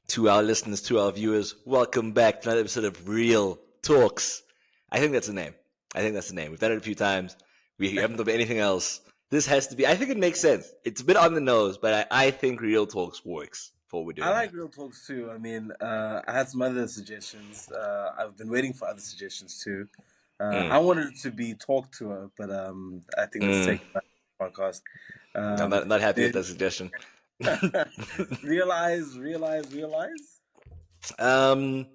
To our listeners, to our viewers, welcome back to another episode of Real Talks. I think that's the name. We've done it a few times. We haven't done anything else. This has to be, I think it makes sense. It's a bit on the nose, but I think Real Talks works for what we're I doing here. like real talks too. I had some other suggestions. I've been waiting for other suggestions too. I wanted it to be talk to her, but I think let's take it back to the podcast. I'm Um, not happy with it- that suggestion. realize. um,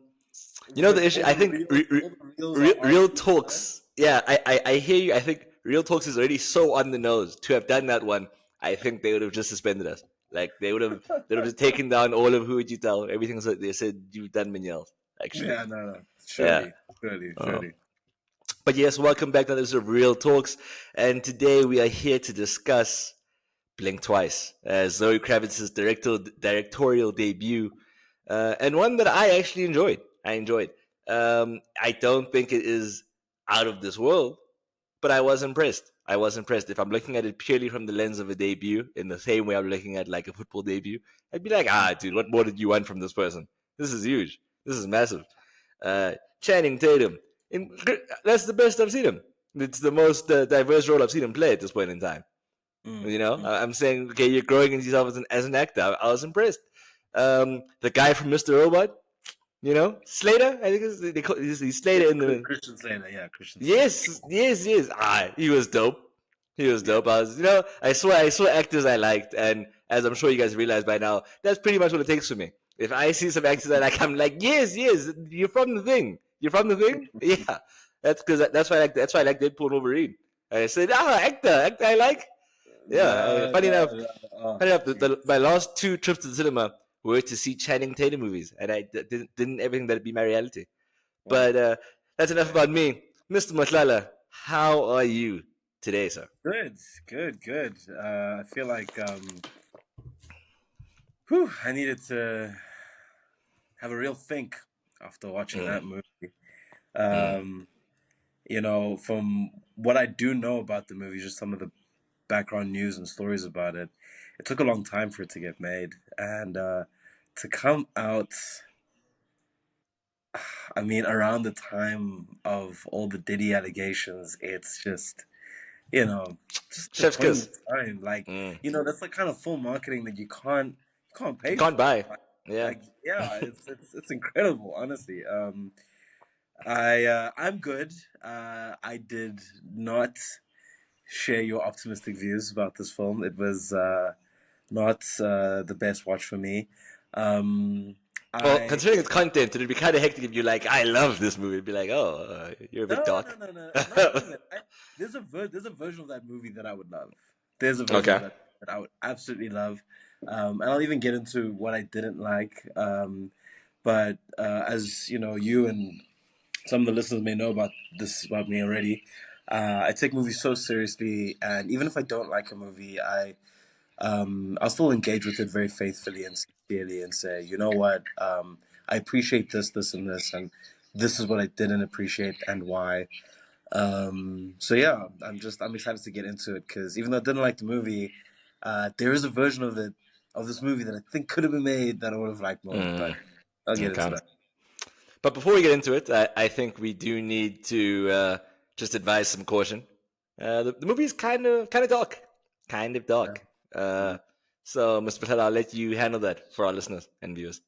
the issue, All I the think reels, all the reels are Real asking. Right? Talks, yeah, I hear you. I think Real Talks is already so on the nose. To have done that one, I think they would have just suspended us. Like they would have just taken down all of Who Would You Tell, everything that they said you've done, Miguel. Actually, Yeah, no. yeah. Surely. But yes, welcome back to this of Real Talks, and today we are here to discuss Blink Twice, Zoe Kravitz's directorial debut, and one that I actually enjoyed. I don't think it is out of this world, but I was impressed. If I'm looking at it purely from the lens of a debut, in the same way I'm looking at like a football debut, I'd be like, dude, what more did you want from this person? This is huge. This is massive. Channing Tatum, that's the best I've seen him. It's the most diverse role I've seen him play at this point in time. Mm. I'm saying, okay, you're growing into yourself as an actor. I was impressed. The guy from Mr. Robot, Slater. I think he's Slater in the. Christian Slater, yeah, Christian Slater. Yes. He was dope. He was Yeah. dope. I saw actors I liked, and as I'm sure you guys realize by now, that's pretty much what it takes for me. If I see some actors I like, I'm like, yes, you're from the thing. You're from the thing. Yeah, that's why I like Deadpool and Wolverine. I said, actor I like. Yeah. No, Funny enough, no. Oh, my last two trips to the cinema were to see Channing Tatum movies, and I didn't ever think that'd be my reality. wow. But that's enough about me. Mr. Matlala, how are you today, sir? Good. I feel like I needed to have a real think after watching Mm, that movie. mm. Um, from what I do know about the movie, just some of the background news and stories about it, it took a long time for it to get made, and to come out. Around the time of all the Diddy allegations, it's just just Chef's disappointing kiss. time. Like, Mm. that's the kind of full marketing that you can't You pay can't for. buy. Yeah. Yeah, it's incredible, honestly. I'm good. I did not share your optimistic views about this film. It was not the best watch for me. Um, Well, I considering its content, it'd be kind of hectic if you like, I love this movie. It'd be like, oh, you're a bit No, dark. no, no. Not even that. There's a version of that movie that I would love. There's a version of Okay. that I would absolutely love, and I'll even get into what I didn't like. But as you know, you and some of the listeners may know about me already. I take movies so seriously, and even if I don't like a movie, I'll still engage with it very faithfully and sincerely, and say, you know what, I appreciate this, and this, and this is what I didn't appreciate and why. So yeah, I'm excited to get into it because even though I didn't like the movie, there is a version of this movie that I think could have been made that I would have liked more. But I'll get into Okay. that. But before we get into it, I think we do need to just advise some caution. The movie is kind of dark, kind of Yeah. dark. So, Mr. Patel, I'll let you handle that for our listeners and viewers.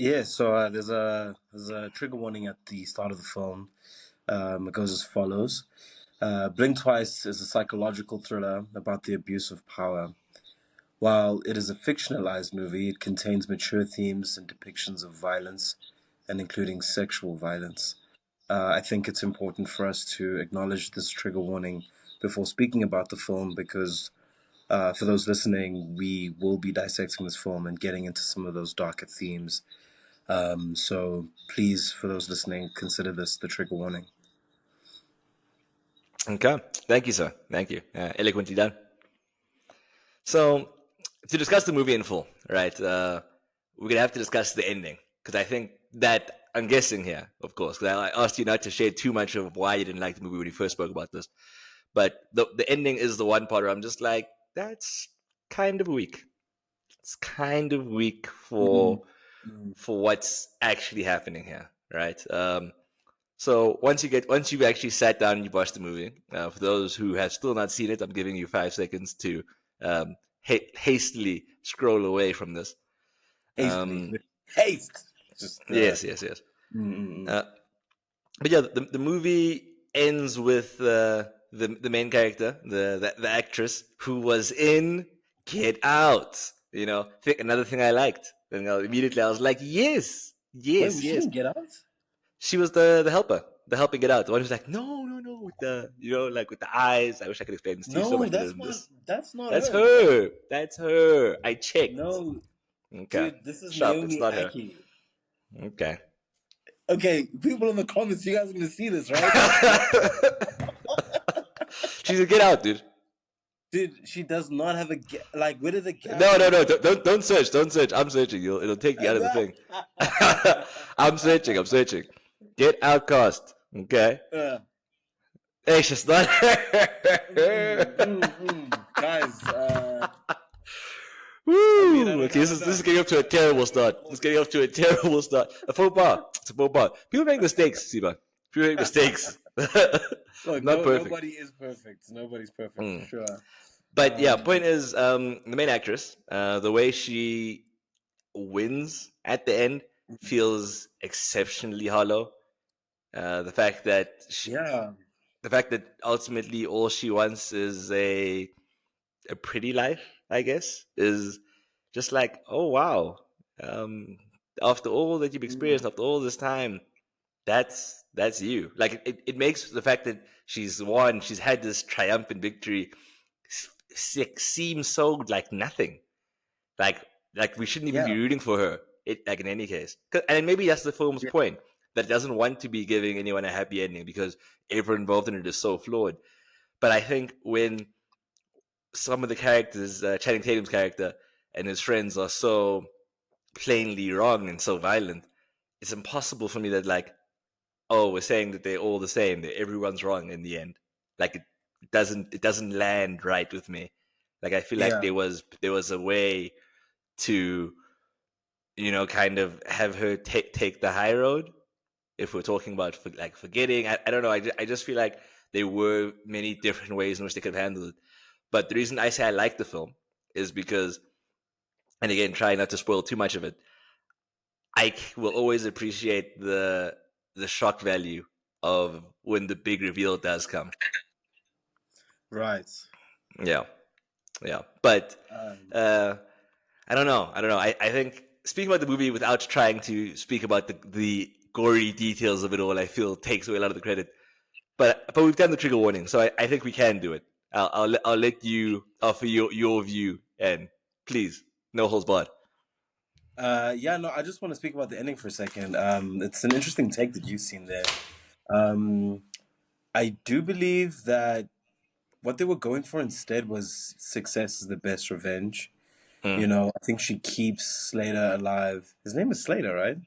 Yeah. So there's a trigger warning at the start of the film. It goes as follows: Blink Twice is a psychological thriller about the abuse of power. While it is a fictionalized movie, it contains mature themes and depictions of violence, and including sexual violence. I think it's important for us to acknowledge this trigger warning before speaking about the film because, for those listening, we will be dissecting this film and getting into some of those darker themes. So please, for those listening, consider this the trigger warning. Okay. Thank you, sir. Thank you. Eloquently done. So, to discuss the movie in full, right, we're going to have to discuss the ending. Because I think that, I'm guessing here, of course, because I asked you not to share too much of why you didn't like the movie when you first spoke about this. But the ending is the one part where I'm just that's kind of weak. It's kind of weak Mm. for Mm. for what's actually happening here, right? So once you've actually sat down and you've watched the movie, for those who have still not seen it, I'm giving you 5 seconds to hastily scroll away from this. Hastily, Um, with haste. Just yes, yes, yes. mm. Uh, but yeah, the movie ends with the main character, the actress who was in Get Out. Another thing I liked. And immediately I was like, yes, Wait, yes, she yes. didn't get out. She was the helper, the helping Get Out. The one who's like, no, no, no, with the like with the eyes. I wish I could explain this to you so No, much better that's than not. this. That's not That's her, bro. her. That's her. I checked. No, Okay, dude, this is shut up. It's Naomi not her. Aki. Okay. Okay, people in the comments, you guys are gonna see this, right? She's a Get Out, dude. Dude, she does not have a like. Where did the gap No, no, in? no! Don't search! Don't search! I'm searching. It'll take me out of the thing. I'm searching. I'm searching. Get Outcast. Okay. Hey, she's not. Guys, I mean, Woo! Okay, I this don't is this know. is getting up to a terrible start. This is getting up to a terrible start. A faux pas. It's a faux pas. People make mistakes, Siba. People make mistakes. Look, Not perfect. nobody is perfect. Nobody's perfect for Mm. sure. But yeah, point is, the main actress, the way she wins at the end feels exceptionally hollow. The fact that Yeah, ultimately all she wants is a pretty life, I guess, is just like, oh wow, um, after all that you've mm, experienced, after all this time, that's you. Like it makes the fact that she's won, she's had this triumphant victory, seem so like nothing. Like like we shouldn't even be yeah, rooting for her. Like in any case, and maybe that's the film's yeah, point, that it doesn't want to be giving anyone a happy ending because everyone involved in it is so flawed. But I think when some of the characters, Channing Tatum's character and his friends, are so plainly wrong and so violent, it's impossible for me that like, oh, we're saying that they're all the same, that everyone's wrong in the end. Like it doesn't land right with me. Like I feel like yeah, there was a way to kind of have her take the high road. If we're talking about like forgetting, I don't know. I just feel like there were many different ways in which they could have handled it. But the reason I say I like the film is because, and again, try not to spoil too much of it. Will always appreciate the shock value of when the big reveal does come. right. Yeah, yeah. But Um, uh, I don't know. I don't know. I think speaking about the movie without trying to speak about the gory details of it all, I feel takes away a lot of the credit. But we've done the trigger warning, so I think we can do it. I'll let you offer your view, and please, no holds barred. yeah, no, I just want to speak about the ending for a second. It's an interesting take that you've seen there. Um, I do believe that what they were going for instead was success is the best revenge. Mm. I think she keeps Slater alive. His name is Slater, right?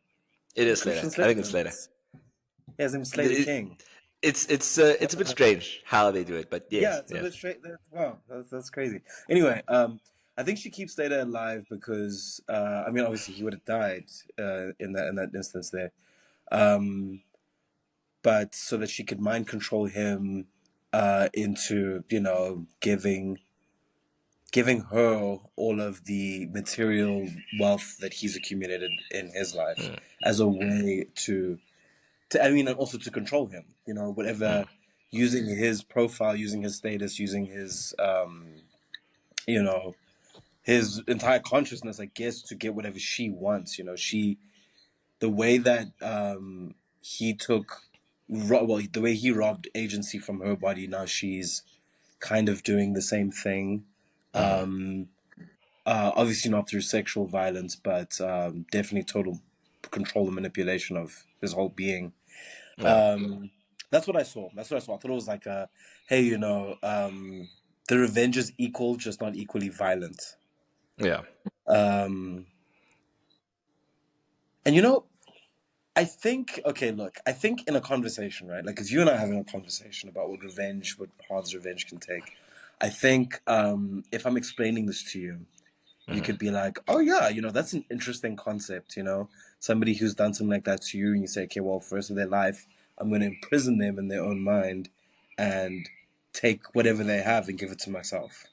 It is Slater. Christian I think Slater. it's Slater. Yeah, his name is Slater It, King. it's a bit strange how they do it, but Yeah, yes, it's a yes. bit straight. Wow, that's crazy. Anyway, I think she keeps Slater alive because, I mean, obviously he would have died in that instance there. Um, but so that she could mind control him into giving her all of the material wealth that he's accumulated in his life Mm, as a way to I mean, and also to control him. mm, Whatever, using his profile, using his status, using you know, his entire consciousness, I guess, to get whatever she wants. The way that he took, well, the way he robbed agency from her body. Now she's kind of doing the same thing. mm. Um, Obviously not through sexual violence, but definitely total control and manipulation of his whole being. Yeah, Um, that's what I saw. That's what I saw. I thought it was like hey, the revenge is equal, just not equally violent. yeah, Um, and I think, okay, look, I think in a conversation, right? Like if you and I are having a conversation about what paths revenge can take, I think if I'm explaining this to you, you could be like, oh yeah, that's an interesting concept. Somebody who's done something like that to you, and you say, okay, well, for the rest of their life, I'm going to imprison them in their own mind and take whatever they have and give it to myself.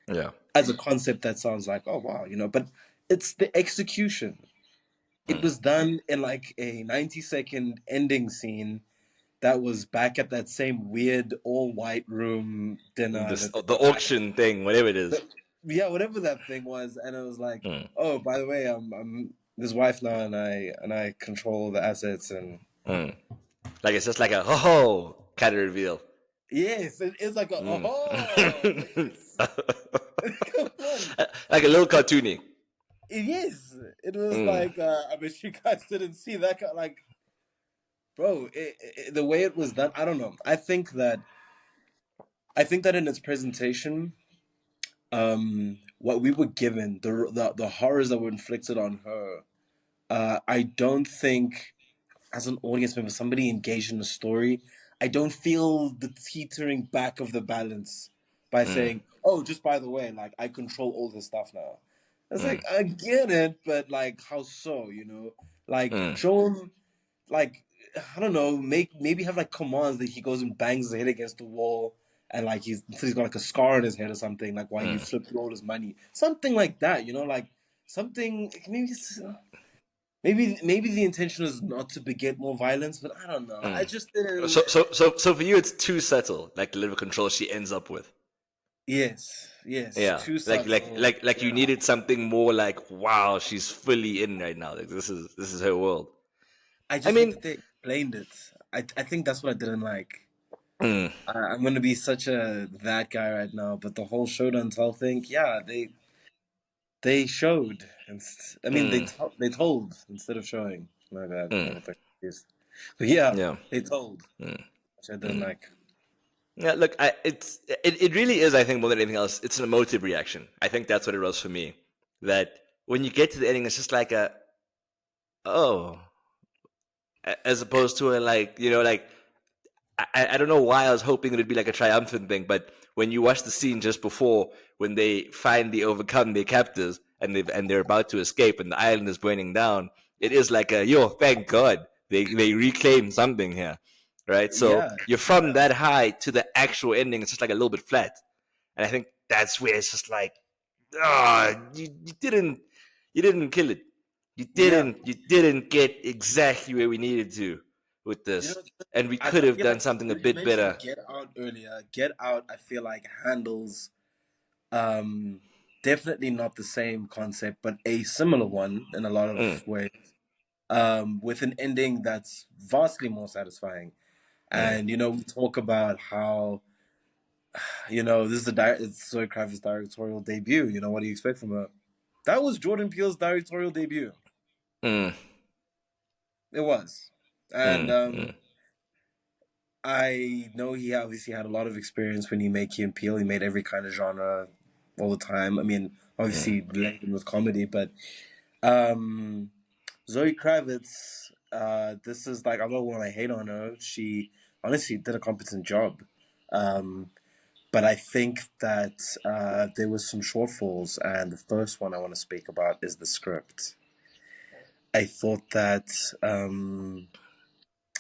Yeah. As a concept, that sounds like, oh wow, but it's the execution. It was done in like a 90-second ending scene that was back at that same weird all white room dinner This that they the were at. auction thing, whatever it is. Yeah, whatever that thing was, and it was like, Mm. oh, by the way, I'm his wife now, and I control the assets, and Mm. Like it's just like a ho ho kind of reveal. yes, it's like a Mm. oh, come on, Like a little cartoony. it is. It was Mm. like, I mean, you guys didn't see that, like, bro, the way it was done, I don't know. I think that in its presentation, what we were given, the horrors that were inflicted on her, I don't think, as an audience member, somebody engaged in the story, I don't feel the teetering back of the balance by Mm. saying, "Oh, just by the way, like I control all this stuff now." It's Mm. like I get it, but like how so? Like Mm. show him, like I don't know, maybe have like commands that he goes and bangs his head against the wall. And like he's got like a scar on his head or something, like why you Mm. flipped through all his money, something like that, like something maybe the intention is not to beget more violence, but I don't know. I Mm. just didn't. So for you, it's too subtle. Like the level of control she ends up with. Yes, Yeah, too subtle. like you Yeah, needed something more like, wow, she's fully in right now. Like this is her world. I I just hate mean, that they explained it. I think that's what I didn't like. mm, I'm gonna be such a that guy right now, but the whole show don't tell thing. Yeah, they showed. I mean, mm, they told instead of showing. My bad. I mm, got that confused. But yeah, yeah, they told, mm, which I didn't mm. like. Yeah. Look, it really is. I think more than anything else, it's an emotive reaction. I think that's what it was for me. That when you get to the ending, it's just like a oh, as opposed to a like like I don't know why I was hoping it would be like a triumphant thing, but when you watch the scene just before, when they finally overcome their captors and they're about to escape and the island is burning down, it is like a yo, thank God they reclaim something here, right? So Yeah, you're from that high to the actual ending, it's just like a little bit flat, and I think that's where it's just like, you didn't kill it, yeah. you didn't get exactly where we needed to with You this, know, and we I could have feel done like something a you bit mentioned better. Get Out earlier. Get Out, I feel like handles um definitely not the same concept, but a similar one in a lot Mm, of ways. With an ending that's vastly more satisfying. mm, And we talk about how this is it's Zoe Kravitz's directorial debut. What do you expect from her? That was Jordan Peele's directorial debut. mm, It was, and mm, mm, I know he obviously had a lot of experience when he made Key and Peele. He made every kind of genre all the time. I mean, mm, obviously blending with comedy, but um, Zoe Kravitz, this is like, I'm not going to hate on her. She honestly did a competent job. Um, but I think that there was some shortfalls, and the first one I want to speak about is the script. I thought that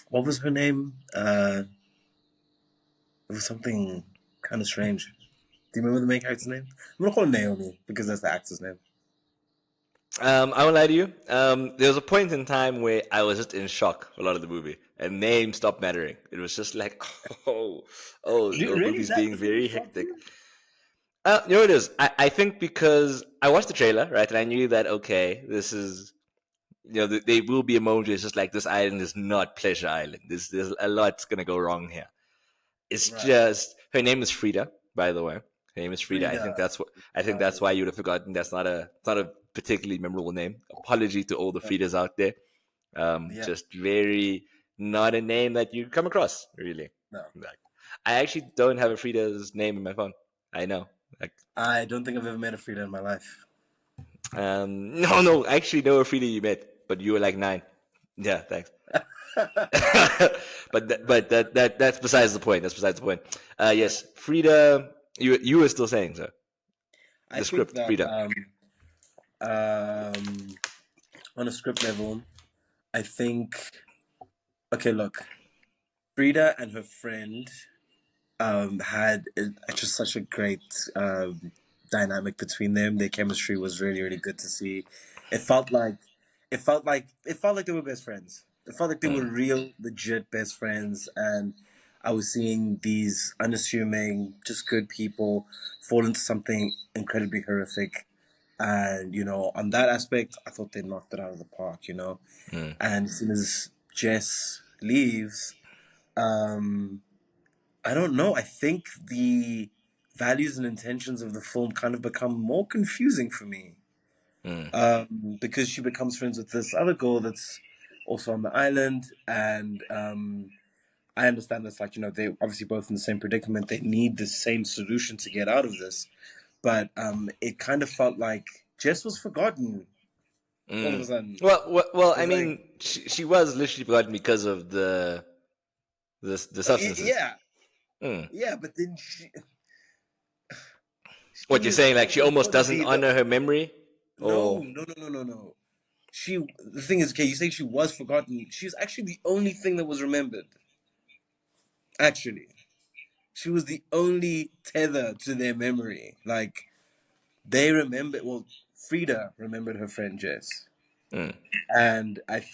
what was her name? It was something kind of strange. Do you remember the main character's name? I'm gonna call her Naomi because that's the actor's name. I won't lie to you. There was a point in time where I was just in shock for a lot of the movie, and names stopped mattering. It was just like, the Really, movie's that being is really very shocked hectic. you? You know what it is? I think because I watched the trailer, right, and I knew that okay, this is there will be a moment where it's just like this island is not Pleasure Island. There's a lot's gonna go wrong here. It's Right, just her name is Frida, by the way. Her name is Frida. I Frida. think that's what I think that's Right. why you would have forgotten. That's not a particularly memorable name. Apology to all the Fridas out there. Yeah. Just very not a name that you come across really. No, Like, I actually don't have a Frida's name in my phone. I know. Like, I don't think I've ever met a Frida in my life. no, I actually know a Frida you met, but you were like 9. Yeah, thanks. But that's besides the point. That's besides the point. Yeah. Yes, Frida. You were still saying so. I The think script, that Frida. Um, on a script level, I think. Okay, look, Frida and her friend had just such a great dynamic between them. Their chemistry was really, really good to see. It felt like, it felt like they were best friends. It felt like they were Mm, real, legit best friends, and I was seeing these unassuming, just good people fall into something incredibly horrific. And on that aspect, I thought they knocked it out of the park. mm, And as soon as Jess leaves, um, I don't know. I think the values and intentions of the film kind of become more confusing for me. mm, Because she becomes friends with this other girl that's also on the island, and I understand that's like, they're obviously both in the same predicament. They need the same solution to get out of this, but it kind of felt like Jess was forgotten all of a mm. sudden. Well, It I was like, mean, she was literally forgotten because of the substances. yeah, Mm. yeah, but then What you're saying, like she almost doesn't supposedly honor her memory, no, or no, no, no, no, no. The thing is, okay, you say she was forgotten. She's actually the only thing that was remembered. Actually, she was the only tether to their memory. Like they remember. Well, Frida remembered her friend Jess, mm, and it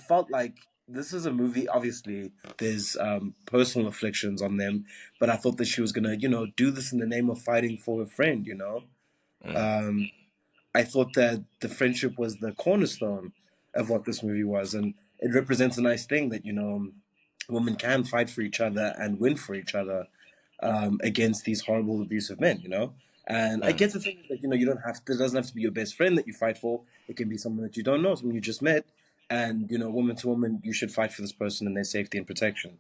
felt like this is a movie. Obviously, there's personal afflictions on them, but I thought that she was gonna, do this in the name of fighting for her friend. mm, Um, I thought that the friendship was the cornerstone of what this movie was, and it represents a nice thing that women can fight for each other and win for each other against these horrible, abusive men. And I mm, get the thing that you don't have to. It doesn't have to be your best friend that you fight for. It can be someone that you don't know, someone you just met, and woman to woman, you should fight for this person and their safety and protection.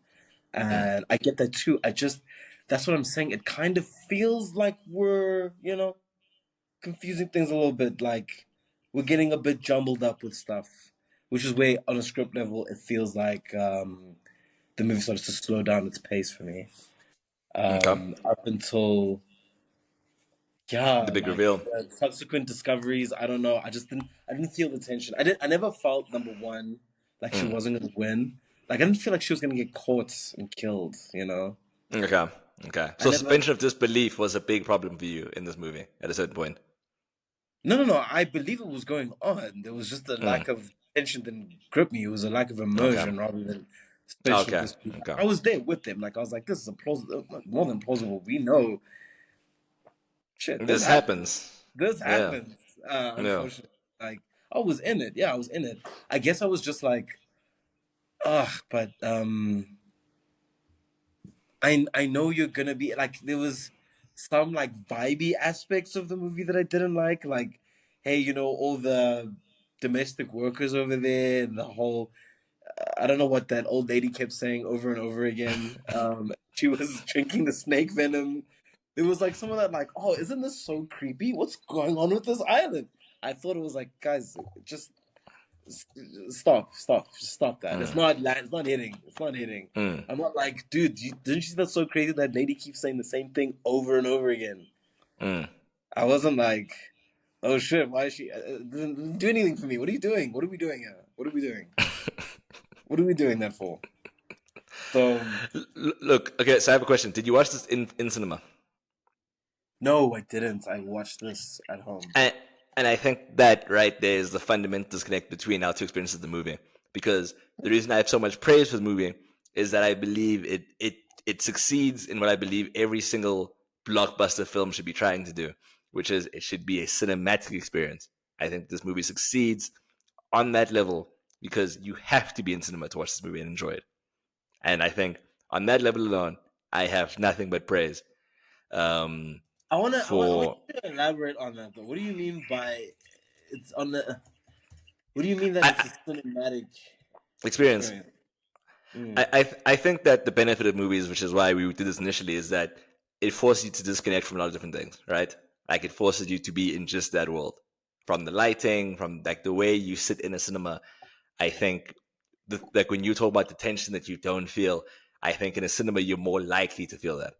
mm. And I get that too. That's what I'm saying. It kind of feels like we're confusing things a little bit. Like we're getting a bit jumbled up with stuff, which is where on a script level it feels like the movie starts to slow down its pace for me. Okay. Up until The yeah, big like reveal. subsequent discoveries. I don't know. I didn't feel the tension. I never felt number one like she Mm. wasn't gonna win. Like I didn't feel like she was gonna get caught and killed. Okay. Okay. I So never. suspension of disbelief was a big problem for you in this movie at a certain point. No, no, no. I believe it was going on. There was just a Mm. lack of tension that gripped me. It was a lack of Okay. immersion rather than suspension of Okay. disbelief. Okay. I was there with them. Like I was like, this is a plausible, more than plausible. We know, shit. This This happens. happens. This Yeah. happens. Yeah. Unfortunately, like I was in it. Yeah, I was in it. I guess I was just like, ugh. But I know you're gonna be like there was some like vibey aspects of the movie that I didn't like hey all the domestic workers over there and the whole I don't know what that old lady kept saying over and over again she was drinking the snake venom. It was like some of that like, oh, isn't this so creepy, what's going on with this island? I thought it was like, guys, just stop that. It's Mm. not it's not hitting. It's not hitting. Mm. I'm not like, dude, didn't you see that's so crazy that lady keeps saying the same thing over and over again? Mm. I wasn't like, oh shit, why is she? Doesn't do anything for me. What are you doing? What are we doing here? What are we doing? What are we doing that for? So Look. Okay. So I have a question. Did you watch this in cinema? no, I didn't. I watched this at home. And and I think that right there is the fundamental disconnect between our two experiences of the movie. Because the reason I have so much praise for the movie is that I believe it succeeds in what I believe every single blockbuster film should be trying to do, which is it should be a cinematic experience. I think this movie succeeds on that level because you have to be in cinema to watch this movie and enjoy it. And I think on that level alone, I have nothing but praise um, I want for you to elaborate on that though. What do you mean by it's on the? What do you mean that it's a I, cinematic experience. experience? Mm. I think that the benefit of movies, which is why we did this initially, is that it forces you to disconnect from a lot of different things, right? Like it forces you to be in just that world, from the lighting, from like the way you sit in a cinema. I think like when you talk about the tension that you don't feel, I think in a cinema you're more likely to feel that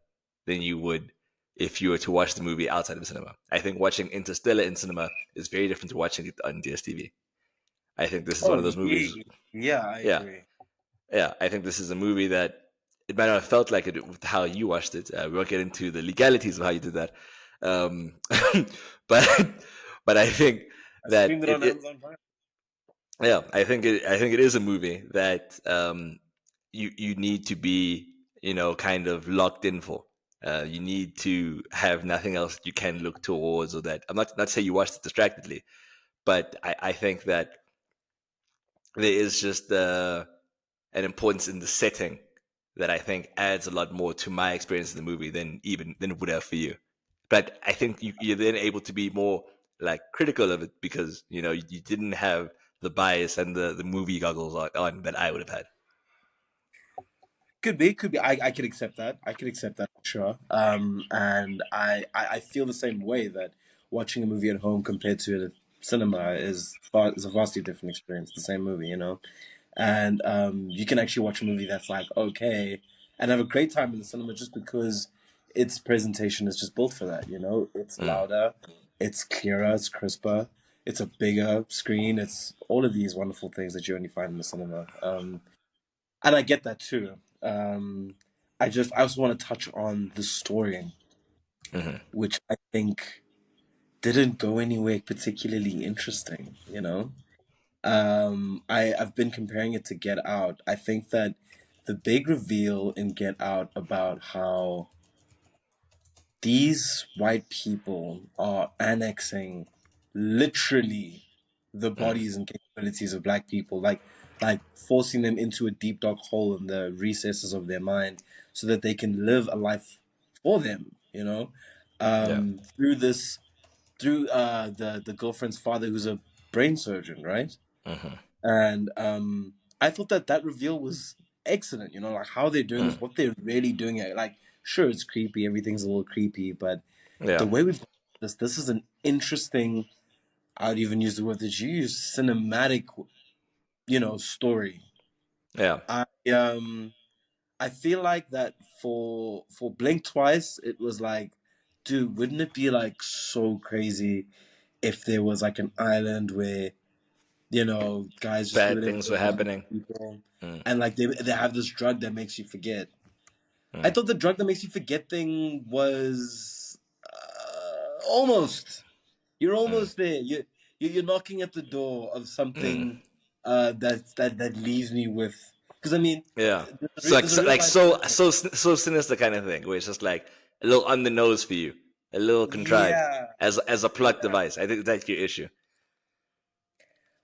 than you would if you were to watch the movie outside of the cinema. I think watching Interstellar in cinema is very different to watching it on DSTV. I think this is one Oh, of those movies. yeah, I Yeah, agree. yeah. I think this is a movie that it might not have felt like it with how you watched it. We won't get into the legalities of how you did that, um, but but I think I that streamed it on Amazon Prime. yeah, I think it is a movie that you need to be, you know, kind of locked in for. You need to have nothing else you can look towards, or that I'm not saying you watched it distractedly, but I think that there is just an importance in the setting that I think adds a lot more to my experience of the movie than it would have for you. But I think you're then able to be more like critical of it because you know you didn't have the bias and the movie goggles on that I would have had. Could be, could be. I could accept that. I could accept that for sure. And I feel the same way that watching a movie at home compared to a cinema is a vastly different experience. The same movie, you know. And you can actually watch a movie that's like okay and have a great time in the cinema just because its presentation is just built for that. You know, it's Mm, louder, it's clearer, it's crisper, it's a bigger screen. It's all of these wonderful things that you only find in the cinema. And I get that too. I also want to touch on the story, hmm which I think didn't go anywhere particularly interesting. You know, I've been comparing it to Get Out. I think that the big reveal in Get Out about how these white people are annexing literally the mm, bodies and capabilities of black people, like forcing them into a deep dark hole in the recesses of their mind so that they can live a life for them, you know, yeah, through this through the girlfriend's father who's a brain surgeon, right? hmm And I thought that that reveal was excellent. You know, like how they're doing mm, this, what they're really doing. It like, sure, it's creepy. Everything's a little creepy, but the yeah, way we've this is an interesting. I would even use the word that you use, cinematic. You know, story. yeah. I um I feel like that for Blink Twice, it was like, dude, wouldn't it be like so crazy if there was like an island where you know, guys just do Bad whatever things they were want to happening. people. Mm, And like they have this drug that makes you forget. I mm, thought the drug that makes you forget thing was almost. You're mm, almost there. You're knocking at the door of mm. something that leaves me with. Because I mean, Yeah. So like there's a real life connection. so sinister kind of thing, where it's just like a little on the nose for you, a little contrived Yeah, as a plot yeah. device. I think that's your issue.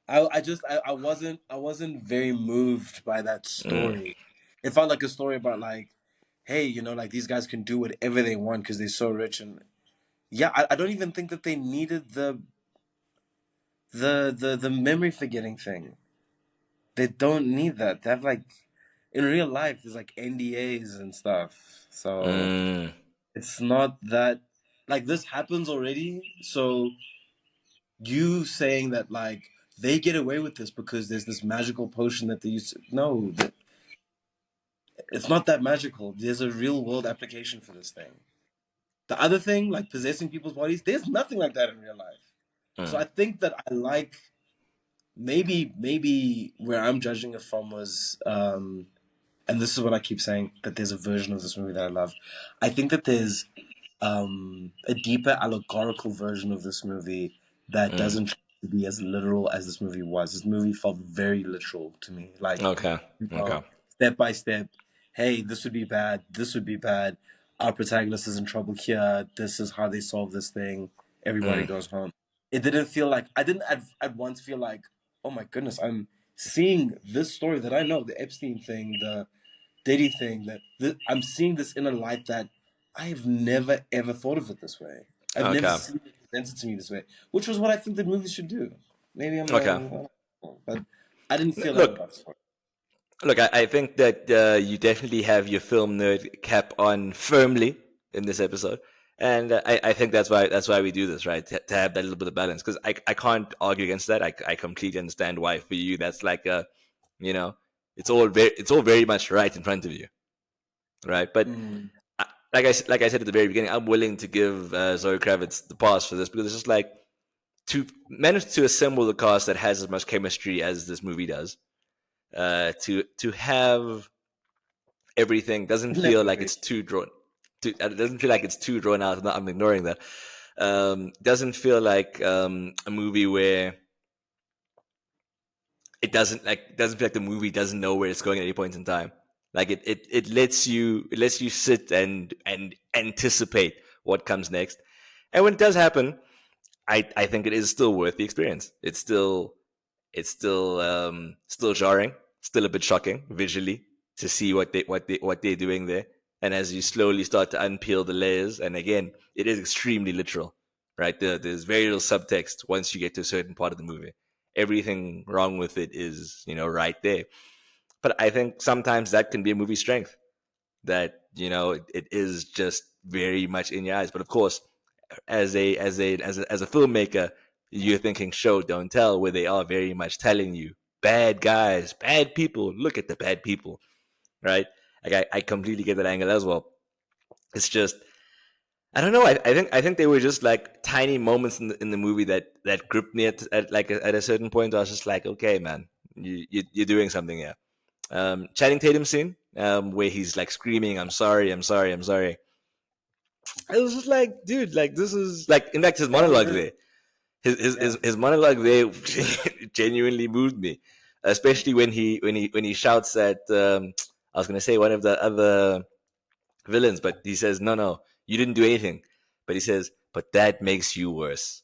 I wasn't very moved by that Mm, story. It felt like a story about like, hey, you know, like these guys can do whatever they want because they're so rich and yeah, I don't even think that they needed the memory forgetting thing. They don't need that. They have like in real life there's like NDAs and stuff. So mm, it's not that like this happens already. So you saying that like they get away with this because there's this magical potion that they use to, no, it's not that magical. There's a real world application for this thing. The other thing, like possessing people's bodies, there's nothing like that in real life. So mm, I think that I like maybe where I'm judging it from was and this is what I keep saying that there's a version of this movie that I love. I think that there's a deeper allegorical version of this movie that mm. doesn't try to be as literal as this movie was. This movie felt very literal to me. Like, Okay. you know, Okay. step by step, hey, this would be bad, this would be bad. Our protagonist is in trouble here. This is how they solve this thing. Everybody Mm, goes home. It didn't feel like I didn't at once feel like, oh my goodness, I'm seeing this story that I know, the Epstein thing, the Diddy thing, I'm seeing this in a light that I've never ever thought of it this way. I've never okay. seen it presented to me this way, which was what I think that movies should do. Maybe I'm Okay. wrong, but I didn't feel that Look, about the story. I think that you definitely have your film nerd cap on firmly in this episode, and I think that's why we do this, right? To have that little bit of balance, because I can't argue against that. I completely understand why for you that's like a, you know, it's all very much right in front of you, right? But Mm. like I said at the very beginning, I'm willing to give Zoe Kravitz the pass for this because it's just like to manage to assemble the cast that has as much chemistry as this movie does. To have everything doesn't feel like Elaborate. it's too drawn. It doesn't feel like it's too drawn out. I'm ignoring that. Doesn't feel like a movie where it doesn't feel like the movie doesn't know where it's going at any point in time. Like it lets you sit and anticipate what comes next. And when it does happen, I think it is still worth the experience. It's still jarring, still a bit shocking visually to see what they're doing there. And as you slowly start to unpeel the layers, and again, it is extremely literal, right? There's very little subtext once you get to a certain part of the movie. Everything wrong with it is, right there. But I think sometimes that can be a movie's strength. That it is just very much in your eyes. But of course, as a filmmaker, you're thinking show don't tell, where they are very much telling you bad guys, bad people. Look at the bad people, right? Like I completely get that angle as well. It's just I don't know. I think they were just like tiny moments in the movie that gripped me at a certain point. I was just like, okay, man, you're doing something here. Channing Tatum scene, where he's like screaming, "I'm sorry, I'm sorry, I'm sorry." I was just like, dude, like this is like, in fact, his That was monologue it. there, his Yeah. his monologue there genuinely moved me, especially when he shouts at I was gonna say one of the other villains, but he says, "No, no, you didn't do anything," but he says, "But that makes you worse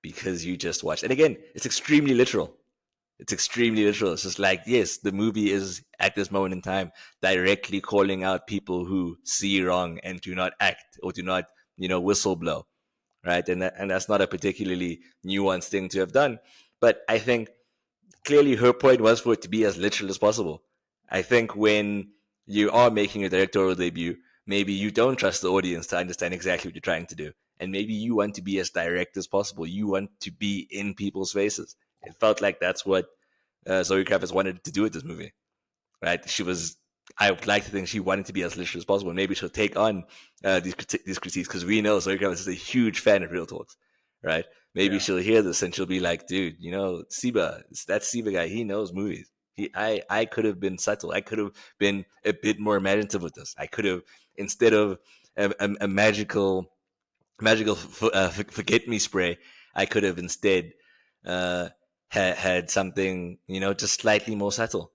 because you just watched." And again, it's extremely literal. It's extremely literal. It's just like, yes, the movie is at this moment in time directly calling out people who see wrong and do not act or do not, whistle blow, right? And that's not a particularly nuanced thing to have done. But I think clearly her point was for it to be as literal as possible. I think when you are making a directorial debut, maybe you don't trust the audience to understand exactly what you're trying to do. And maybe you want to be as direct as possible. You want to be in people's faces. It felt like that's what Zoe Kravitz wanted to do with this movie, right? I would like to think she wanted to be as literal as possible. Maybe she'll take on these critiques because we know Zoe Kravitz is a huge fan of Real Talks, right? Maybe Yeah. she'll hear this and she'll be like, dude, Siba, it's that Siba guy. He knows movies. I could have been subtle. I could have been a bit more imaginative with this. I could have, instead of a magical forget me spray, I could have instead uh, had something, just slightly more subtle.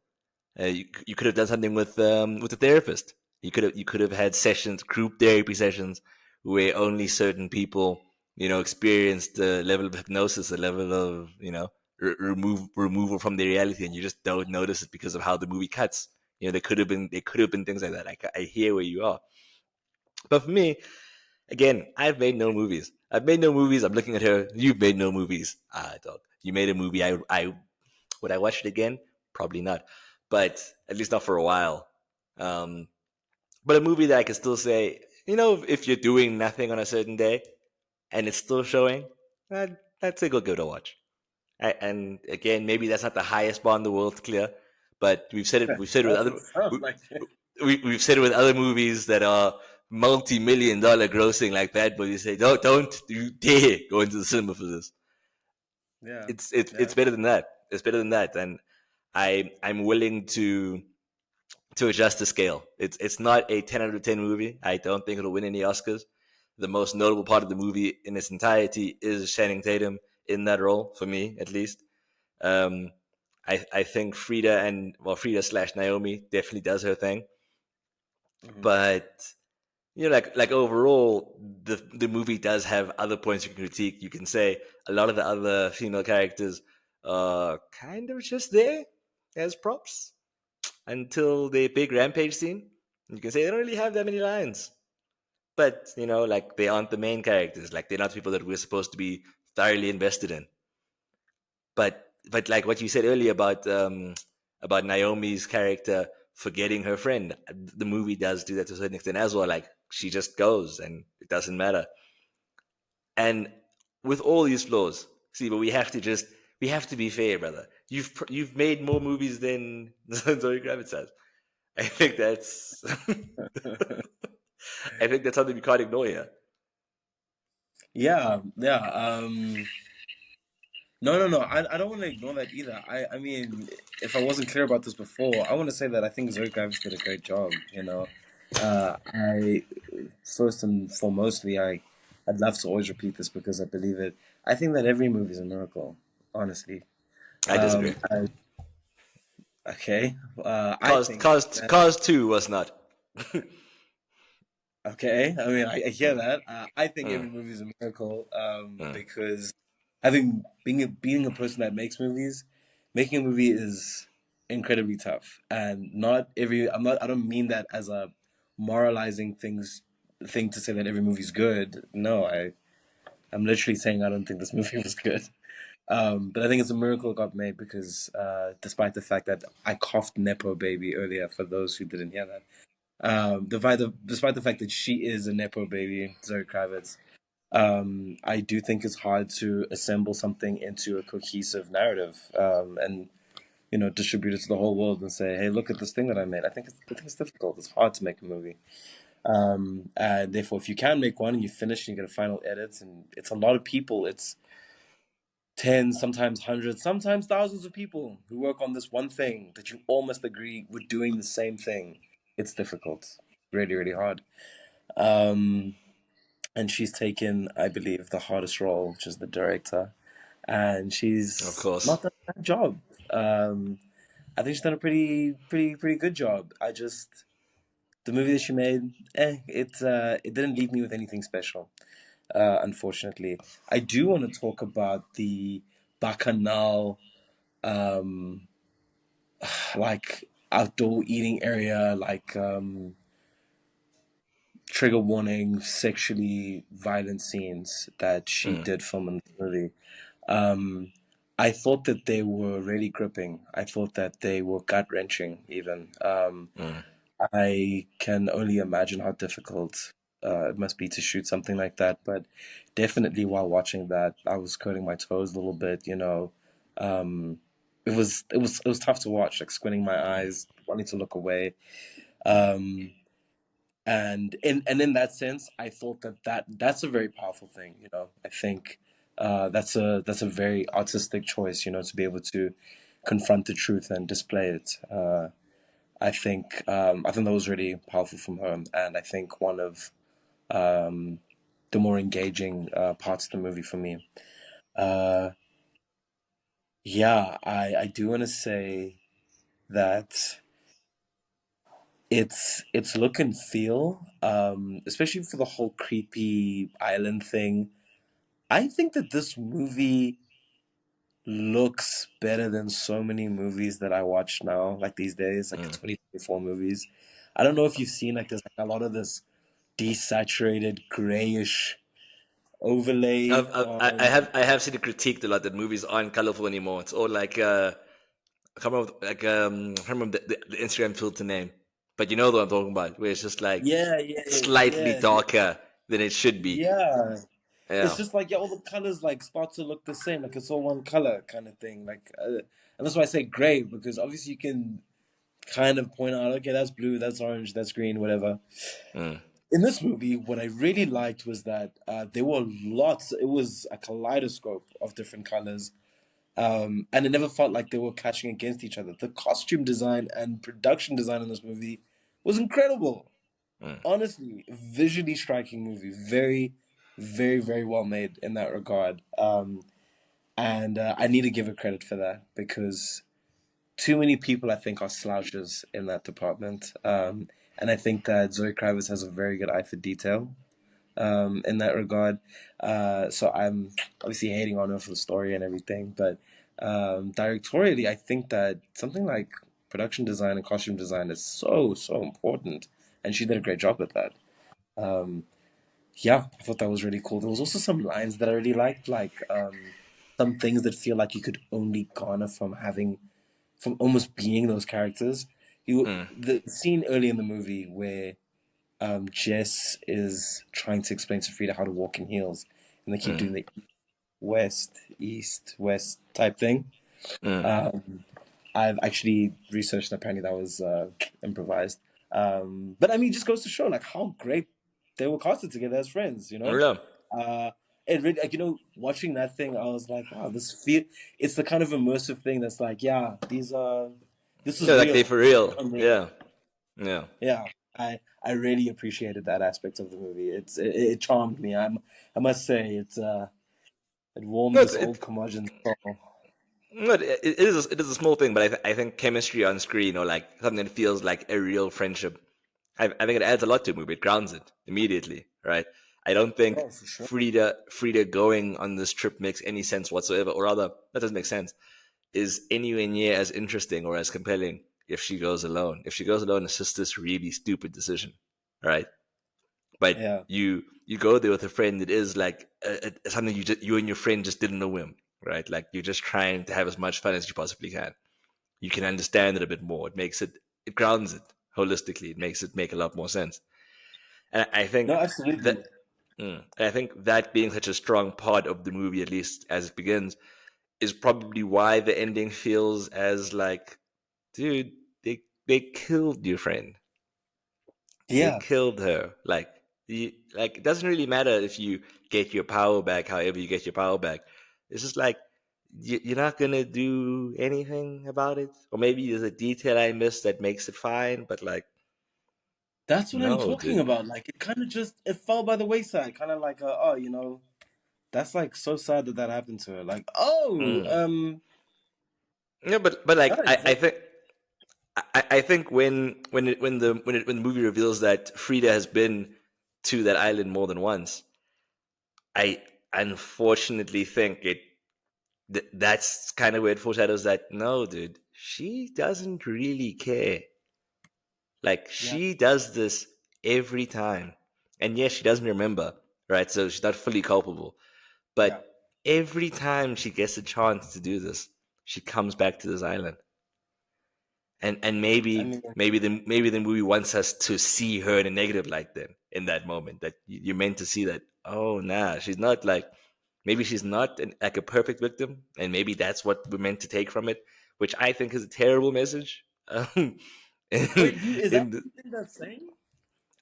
You could have done something with a therapist. You could have had sessions, group therapy sessions, where only certain people, experienced the level of hypnosis, the level of, removal from the reality, and you just don't notice it because of how the movie cuts. There could have been things like that. I hear where you are, but for me, again, I've made no movies. I've made no movies. I'm looking at her. You've made no movies. Ah, dog. You made a movie. I would I watch it again? Probably not, but at least not for a while. Um, but a movie that I can still say, if you're doing nothing on a certain day and it's still showing, that's a good go to watch. And again, maybe that's not the highest bar in the world to clear, but we've said it. We've said it with other. Doesn't sound We, like it. we've said it with other movies that are multi-million-dollar grossing like Bad Boys. You say, don't you dare go into the cinema for this. Yeah. It's Yeah. better than that. It's better than that, and I'm willing to adjust the scale. It's not a 10 out of 10 movie. I don't think it'll win any Oscars. The most notable part of the movie in its entirety is Channing Tatum in that role, for me at least. Um, I think Frida slash Naomi definitely does her thing, Hmm. but like overall, the movie does have other points you can critique. You can say a lot of the other female characters are kind of just there as props until the big rampage scene. You can say they don't really have that many lines, but like they aren't the main characters. Like they're not people that we're supposed to be thoroughly invested in. But like what you said earlier about Naomi's character forgetting her friend, the movie does do that to a certain extent as well. Like she just goes and it doesn't matter. And with all these flaws, see, but we have to be fair, brother. You've made more movies than Zoe Kravitz has. I think that's I think that's something we can't ignore here. Yeah, yeah. No, no, no. I don't want to ignore that either. I mean, if I wasn't clear about this before, I want to say that I think Zoe Kravitz did a great job. I first and foremostly, I'd love to always repeat this because I believe it. I think that every movie is a miracle. Honestly, I disagree. okay. I think that. Cars 2 was not. Okay, I mean, I hear Mm, that. I think mm, every movie is a miracle mm. because having being a person that makes movies, making a movie is incredibly tough, and not every. I'm not. I don't mean that as a moralizing thing to say that every movie's good. No, I'm literally saying I don't think this movie was good. But I think it's a miracle it got made because despite the fact that I coughed nepo baby earlier for those who didn't hear that. Despite the fact that she is a nepo baby, Zoe Kravitz, I do think it's hard to assemble something into a cohesive narrative and distribute it to the whole world and say, "Hey, look at this thing that I made." I think it's difficult. It's hard to make a movie, and therefore, if you can make one and you finish and you get a final edit, and it's a lot of people. It's tens, sometimes hundreds, sometimes thousands of people who work on this one thing that you all must agree we're doing the same thing. It's difficult, really, really hard. Um, and she's taken, I believe, the hardest role, which is the director, and Of she's course. not done a bad job. I think she's done a pretty good job. The movie that she made, it didn't leave me with anything special. Unfortunately, I do want to talk about the Bacchanal, um, like outdoor eating area, like trigger warning, sexually violent scenes that she Mm, did film in the movie. Um, I thought that they were really gripping. I thought that they were gut wrenching, even. mm, I can only imagine how difficult it must be to shoot something like that. But definitely, while watching that, I was curling my toes a little bit. It was tough to watch, like squinting my eyes, wanting to look away. Um, and in that sense, I thought that's a very powerful thing. I think that's a very artistic choice. To be able to confront the truth and display it. I think that was really powerful from her, and I think one of um, the more engaging parts of the movie for me. Uh, yeah, I do want to say that its look and feel, especially for the whole creepy island thing. I think that this movie looks better than so many movies that I watch now, like these days, like mm. 2024 movies. I don't know if you've seen like there's like a lot of this desaturated grayish overlay on. I have seen it critiqued a lot that movies aren't colorful anymore. It's all like I can't remember I can't remember the Instagram filter name, but you know what I'm talking about, where it's just like Yeah, yeah, slightly yeah, yeah. darker than it should be. Yeah. It's Yeah. just like, yeah, all the colors like start to look the same, like it's all one color kind of thing. And that's why I say gray because obviously you can kind of point out, okay, that's blue, that's orange, that's green, whatever. Mm, In this movie, what I really liked was that there were lots. It was a kaleidoscope of different colors, and it never felt like they were clashing against each other. The costume design and production design in this movie was incredible. mm, Honestly, visually striking movie. Very, very, very well made in that regard. And I need to give her credit for that because too many people I think are slouches in that department. And I think that Zoe Kravitz has a very good eye for detail in that regard. So I'm obviously hating on her for the story and everything, but directorially, I think that something like production design and costume design is so so important, and she did a great job with that. Um, yeah, I thought that was really cool. There was also some lines that I really liked, like some things that feel like you could only garner from almost being those characters. mm, The scene early in the movie where Jess is trying to explain to Frida how to walk in heels, and they keep mm, doing the west, east, west type thing. mm. Um, I've actually researched, and apparently that was improvised. But I mean, it just goes to show like how great they were casted together as friends. Yeah. Uh, it really, like, watching that thing, I was like, wow, it's the kind of immersive thing that's like, yeah, this is Yeah, like they real. for This is real. unreal. Yeah. Yeah. Yeah, I really appreciated that aspect of the movie. It charmed me. I must say it warmed No, this old curmudgeon's soul. no, it is a small thing, but I think chemistry on screen or like something that feels like a real friendship, I think it adds a lot to a movie. It grounds it immediately, right? I don't think Oh, for sure. Frida going on this trip makes any sense whatsoever, or rather, that doesn't make sense. Is anywhere near as interesting or as compelling if she goes alone. If she goes alone, it's just this really stupid decision, right? But Yeah, you go there with a friend. It is like something you and your friend just didn't know him, right? Like you're just trying to have as much fun as you possibly can. You can understand it a bit more. It grounds it holistically. It makes it make a lot more sense. And I no, think absolutely. that and I think that being such a strong part of the movie, at least as it begins, is probably why the ending feels as like, dude, they killed your friend. They Yeah, killed her. Like it doesn't really matter if you get your power back, however you get your power back. It's just like you're not gonna do anything about it, or maybe there's a detail I missed that makes it fine. But like, that's what I'm no, talking dude. about. Like, it kind of just it fell by the wayside. Kind of like, oh, that's like so sad that that happened to her. Like, oh, Mm. Yeah, but no, like it's I like, think I think when the movie reveals that Frida has been to that island more than once, I unfortunately think that's kind of where it foreshadows that no, dude, she doesn't really care. Like yeah, she does this every time, and yes, she doesn't remember, right? So she's not fully culpable, yeah. but every time she gets a chance to do this, she comes back to this island. And I mean, maybe the movie wants us to see her in a negative light then in that moment that you're meant to see that, oh nah, she's not like, maybe she's not like a perfect victim, and maybe that's what we're meant to take from it, which I think is a terrible message. in, wait, is that in the, something that's saying?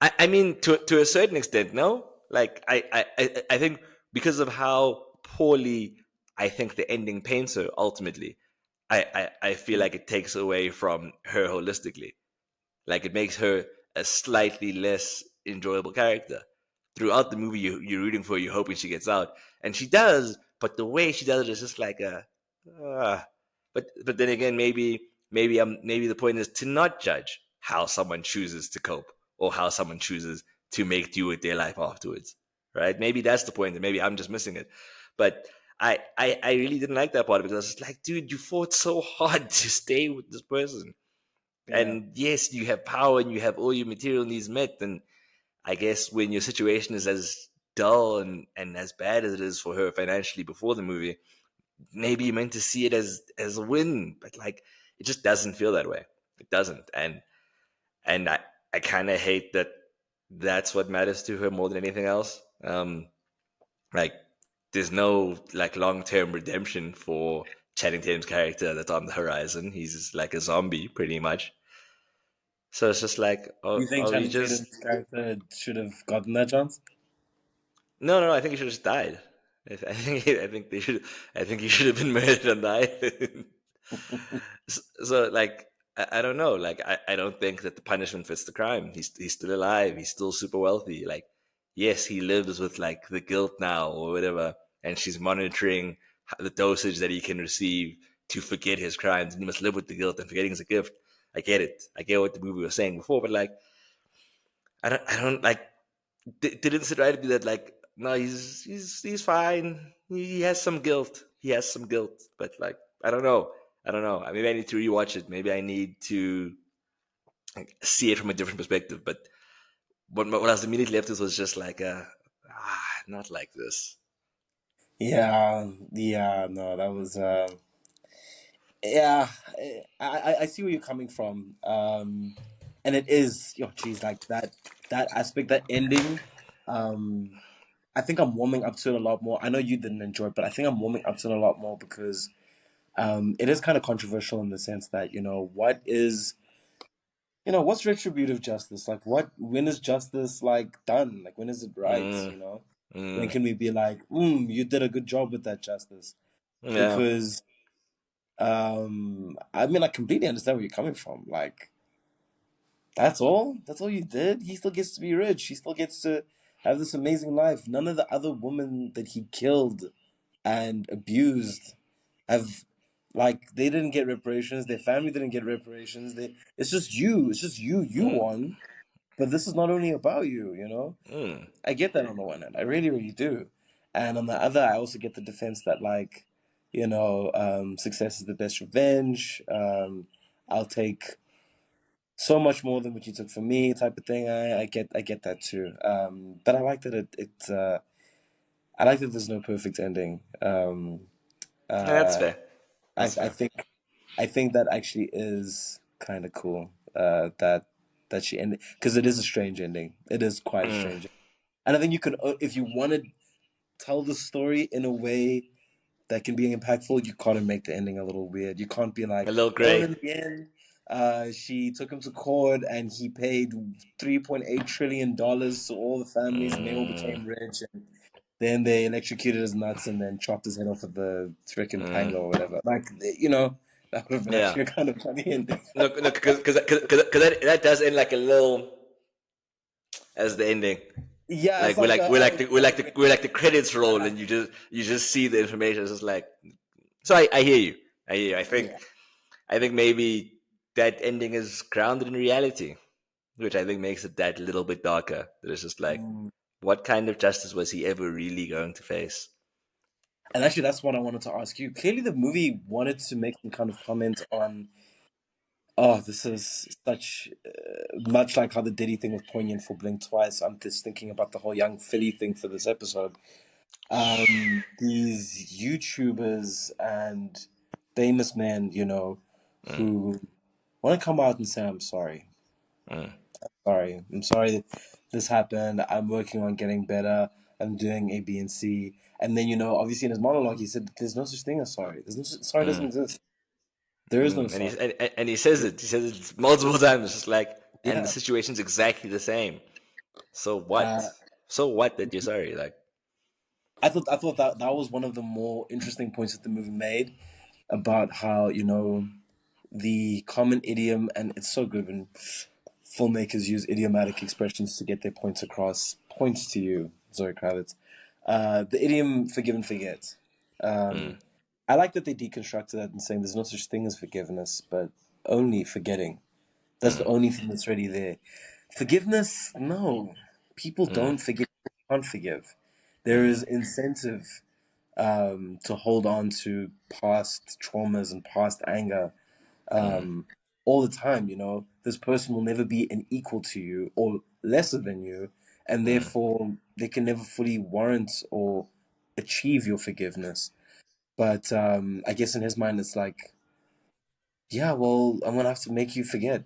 I mean, to a certain extent, no. Like I think because of how poorly I think the ending paints her ultimately, I feel like it takes away from her holistically. Like it makes her a slightly less enjoyable character. Throughout the movie, you're rooting for her, you're hoping she gets out, and she does. But the way she does it is just like a. Uh, but then again, maybe the point is to not judge how someone chooses to cope or how someone chooses to make do with their life afterwards. Right? Maybe that's the point, and maybe I'm just missing it. But I really didn't like that part because I was just like, dude, you fought so hard to stay with this person, Yeah. and yes, you have power and you have all your material needs met. And I guess when your situation is as dull and as bad as it is for her financially before the movie, maybe you meant to see it as a win, but like it just doesn't feel that way. It doesn't, and I kind of hate that. That's what matters to her more than anything else. Like there's no like long term redemption for Channing Tatum's character that's on the horizon. He's like a zombie pretty much. So it's just like, You think are we Channing just Tatum's character should have gotten that chance? no? I think he should have just died. I think he should have been murdered and died. So like, I don't know. Like, I don't think that the punishment fits the crime. He's still alive. He's still super wealthy. Like, yes, he lives with like the guilt now or whatever, and she's monitoring the dosage that he can receive to forget his crimes, and he must live with the guilt and forgetting is a gift. I get it. I get what the movie was saying before, but like, I don't like. Didn't sit right to be that like no, he's fine. He has some guilt. He has some guilt, but like I don't know. Maybe I need to rewatch it. Maybe I need to like, see it from a different perspective. But what I was immediately left with was just like not like this. Yeah, yeah, no, that was yeah, I see where you're coming from. And it is, geez, like that aspect, that ending. Um, I think I'm warming up to it a lot more. I know you didn't enjoy it, but I think I'm warming up to it a lot more because it is kind of controversial in the sense that what is what's retributive justice? Like, when is justice like done? Like, when is it right? Mm, When mm, can we be like, you did a good job with that justice? yeah. Because, I mean, I completely understand where you're coming from. Like, that's all. That's all you did. He still gets to be rich. He still gets to have this amazing life. None of the other women that he killed and abused have, like, they didn't get reparations. Their family didn't get reparations. It's just you. It's just you. You Mm, won. But this is not only about you. mm. I get that on the one hand. I really, really do. And on the other, I also get the defense that, like, success is the best revenge. I'll take so much more than what you took from me, type of thing. I get that too. But I like that I like that there's no perfect ending. Yeah, that's Uh, fair. I That's I fair. think I think that actually is kind of cool. That she ended, because it is a strange ending. It is quite a Mm, strange. And I think you can, if you want to tell the story in a way that can be impactful, you gotta make the ending a little weird. You can't be a like, little oh, gray. in the end, she took him to court and he paid $3.8 trillion to all the families and they all Mm, became rich, and then they electrocuted his nuts and then chopped his head off with the freaking mm, panga or whatever. Like, that would have been yeah. actually a kind of funny ending. No, no, because that does end like a little as the ending. Yeah, it's Like like, we're like the credits roll, uh, and you just see the information. It's just like, so I hear you. I hear you. yeah. I think maybe that ending is grounded in reality, which I think makes it that little bit darker. That it's just like, Mm. what kind of justice was he ever really going to face? And actually, that's what I wanted to ask you. Clearly, the movie wanted to make some kind of comment on, oh, this is such much like how the Diddy thing was poignant for Blink Twice. I'm just thinking about the whole Young Philly thing for this episode. These YouTubers and famous men, Mm, who want to come out and say, I'm sorry. mm, Sorry. I'm sorry that this happened. I'm working on getting better. I'm doing A, B, and C. And then, obviously in his monologue, he said, there's no such thing as sorry. Sorry doesn't mm, exist. There is no And sorry. he says it. He says it multiple times. It's just like, and the Yeah. situation's exactly the same. So what? Uh, So what that you're sorry? Like, I thought that was one of the more interesting points that the movie made about how, the common idiom, and it's so good when filmmakers use idiomatic expressions to get their points across. Points to you, Zoe Kravitz. The idiom "forgive and forget." mm, Um, I like that they deconstructed that and saying there's no such thing as forgiveness, but only forgetting. That's the mm, only thing that's really there. Forgiveness, no. People mm, don't forget. Can't forgive. There mm, is incentive to hold on to past traumas and past anger mm, all the time. This person will never be an equal to you or lesser than you, and mm, therefore they can never fully warrant or achieve your forgiveness. But I guess in his mind, it's like, yeah, well, I'm gonna have to make you forget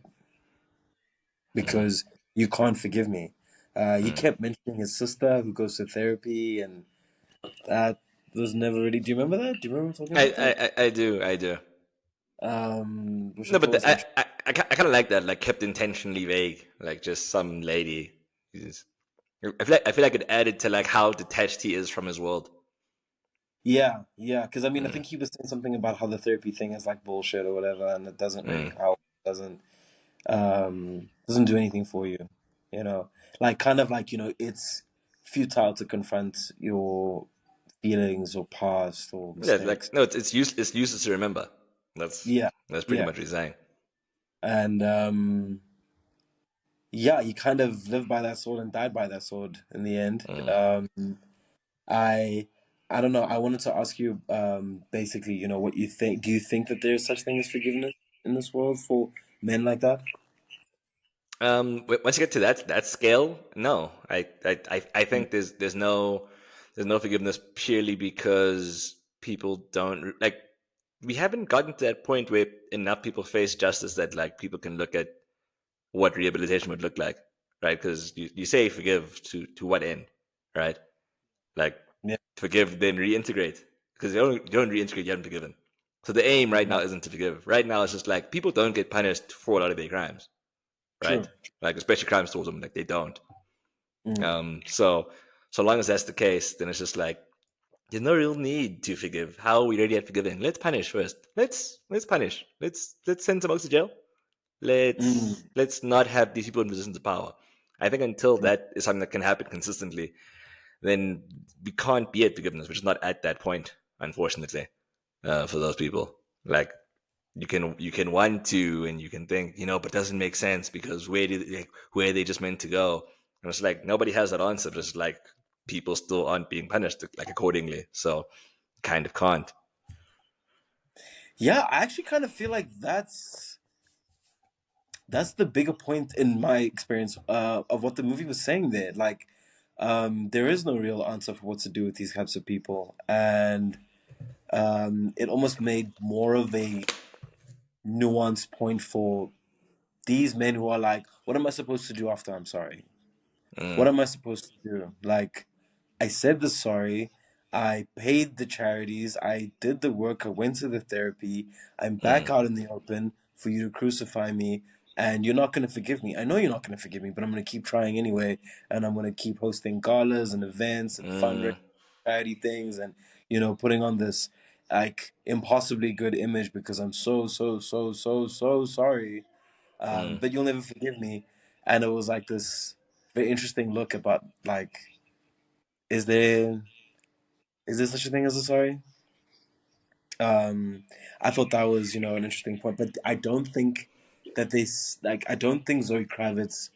mm, because you can't forgive me. He mm. kept mentioning his sister who goes to therapy, and that was never really. Do you remember that? Do you remember talking about that? I do, I do. Which I No, thought but was interesting. I kind of like that. Like kept intentionally vague, like just some lady. Who's- I feel like it added to like how detached he is from his world. Yeah, yeah, because I mean, I Mm, think he was saying something about how the therapy thing is like bullshit or whatever, and it doesn't really mm, help, doesn't do anything for you, like kind of like it's futile to confront your feelings or past or yeah, mistakes. like no, it's useless to remember. Yeah, That's pretty yeah, much what he's saying. and yeah, he kind of lived by that sword and died by that sword in the end. Mm. I I don't know. I wanted to ask you, basically, what you think. Do you think that there is such thing as forgiveness in this world for men like that? Once you get to that scale, no, I think there's no forgiveness purely because people don't like we haven't gotten to that point where enough people face justice that like people can look at what rehabilitation would look like, right? Because you say forgive to what end, right? Like Yeah. forgive then reintegrate because you don't reintegrate you haven't forgiven. So the aim right now isn't to forgive. Right now it's just like people don't get punished for a lot of their crimes. True. right? Like especially crime stores, them like they don't. Mm, So long as that's the case, then it's just like there's no real need to forgive. How are we ready at forgiving? Let's punish first. Let's punish. Let's send some folks to jail. mm, Let's not have these people in positions of power. I think until that is something that can happen consistently, then we can't be at forgiveness. We're just not at that point, unfortunately, for those people. Like you can want to, and you can think, but it doesn't make sense because where are they just meant to go? And it's like nobody has that answer. Just like people still aren't being punished like accordingly, so kind of can't. yeah, I actually kind of feel like that's the bigger point in my experience of what the movie was saying there. Like, there is no real answer for what to do with these types of people, and it almost made more of a nuanced point for these men who are like, "What am I supposed to do after I'm sorry? What Mm, am I supposed to do?" Like, I said the sorry. I paid the charities. I did the work. I went to the therapy. I'm back mm, out in the open for you to crucify me. And you're not going to forgive me. I know you're not going to forgive me, but I'm going to keep trying anyway. And I'm going to keep hosting galas and events and fundraising mm, charity things and, putting on this like impossibly good image because I'm so, so, so, so, so sorry. mm. But you'll never forgive me. And it was like this very interesting look about like, is there is there such a thing as a sorry? Um, I thought that was, an interesting point, but I don't think that I don't think Zoe Kravitz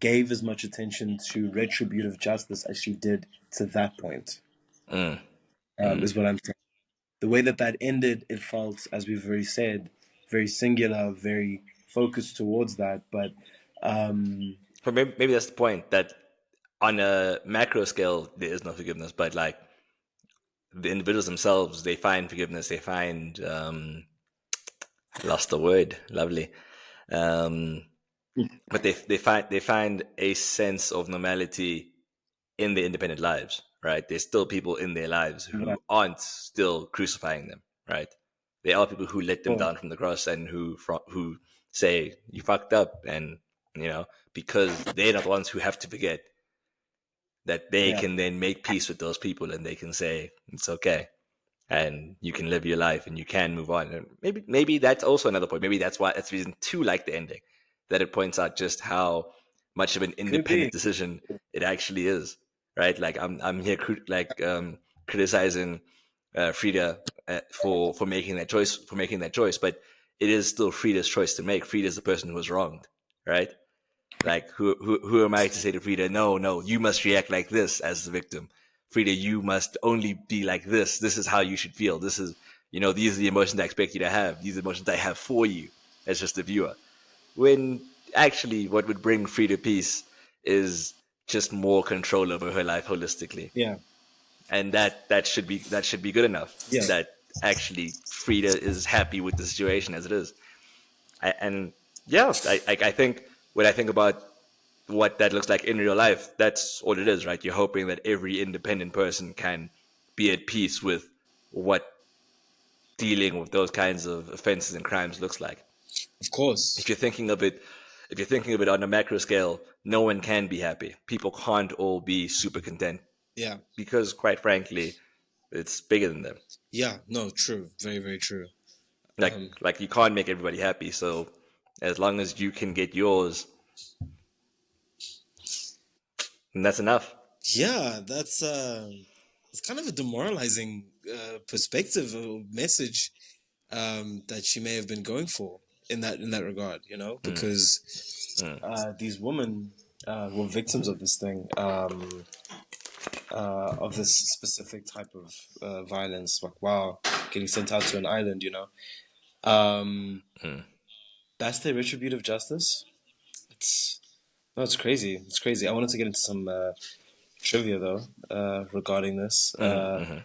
gave as much attention to retributive justice as she did to that point. Mm, mm. Is what I'm saying. The way that ended, it felt, as we've already said, very singular, very focused towards that. But um, But maybe that's the point that on a macro scale there is no forgiveness, but like the individuals themselves, they find forgiveness. They find lost the word, lovely. Um, but they find a sense of normality in their independent lives, right? There's still people in their lives right, who aren't still crucifying them, right? There are people who let them cool. down from the cross and who say you fucked up, and because they're not the ones who have to forget, that they Yeah, can then make peace with those people and they can say it's okay and you can live your life and you can move on. And maybe that's also another point. Maybe that's reason to like the ending, that it points out just how much of an could be. independent decision it actually is, right? Like I'm here criticizing Frida for making that choice, but it is still Frida's choice to make. Frida's the person who was wronged, right? Like who am I to say to Frida, no, no, you must react like this as the victim. Frida, you must only be like this. This is how you should feel. This is, these are the emotions I expect you to have. These are the emotions I have for you as just a viewer. When actually what would bring Frida peace is just more control over her life holistically. Yeah, And that should be good enough. yeah, That actually Frida is happy with the situation as it is. And yeah, I think when I think about what that looks like in real life, that's all it is, right? You're hoping that every independent person can be at peace with what dealing with those kinds of offenses and crimes looks like. of If course. you're thinking of it, if you're thinking of it on a macro scale, no one can be happy. People can't all be super content Yeah, because, quite frankly, it's bigger than them. yeah. No, true. Very, very true. Like, like you can't make everybody happy. So, as long as you can get yours, then that's enough. Yeah, that's it's kind of a demoralizing perspective or message that she may have been going for in that regard, Mm, because mm, these women were victims of this thing, of this specific type of violence. Like, wow, getting sent out to an island, um, mm, that's the retributive justice. It's no, it's crazy. It's crazy. I wanted to get into some trivia though regarding this. mm,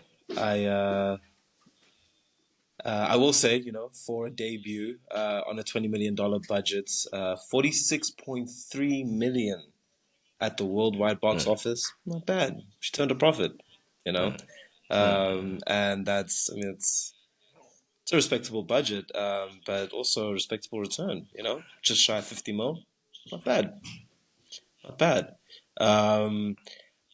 I will say, for a debut on a $20 million budget, 46.3 million at the worldwide box mm, office. Not bad. She turned a profit, you know, mm, mm. and that's, I mean, it's a respectable budget, but also a respectable return. Just shy of 50 mil. Not bad. Not bad. Um,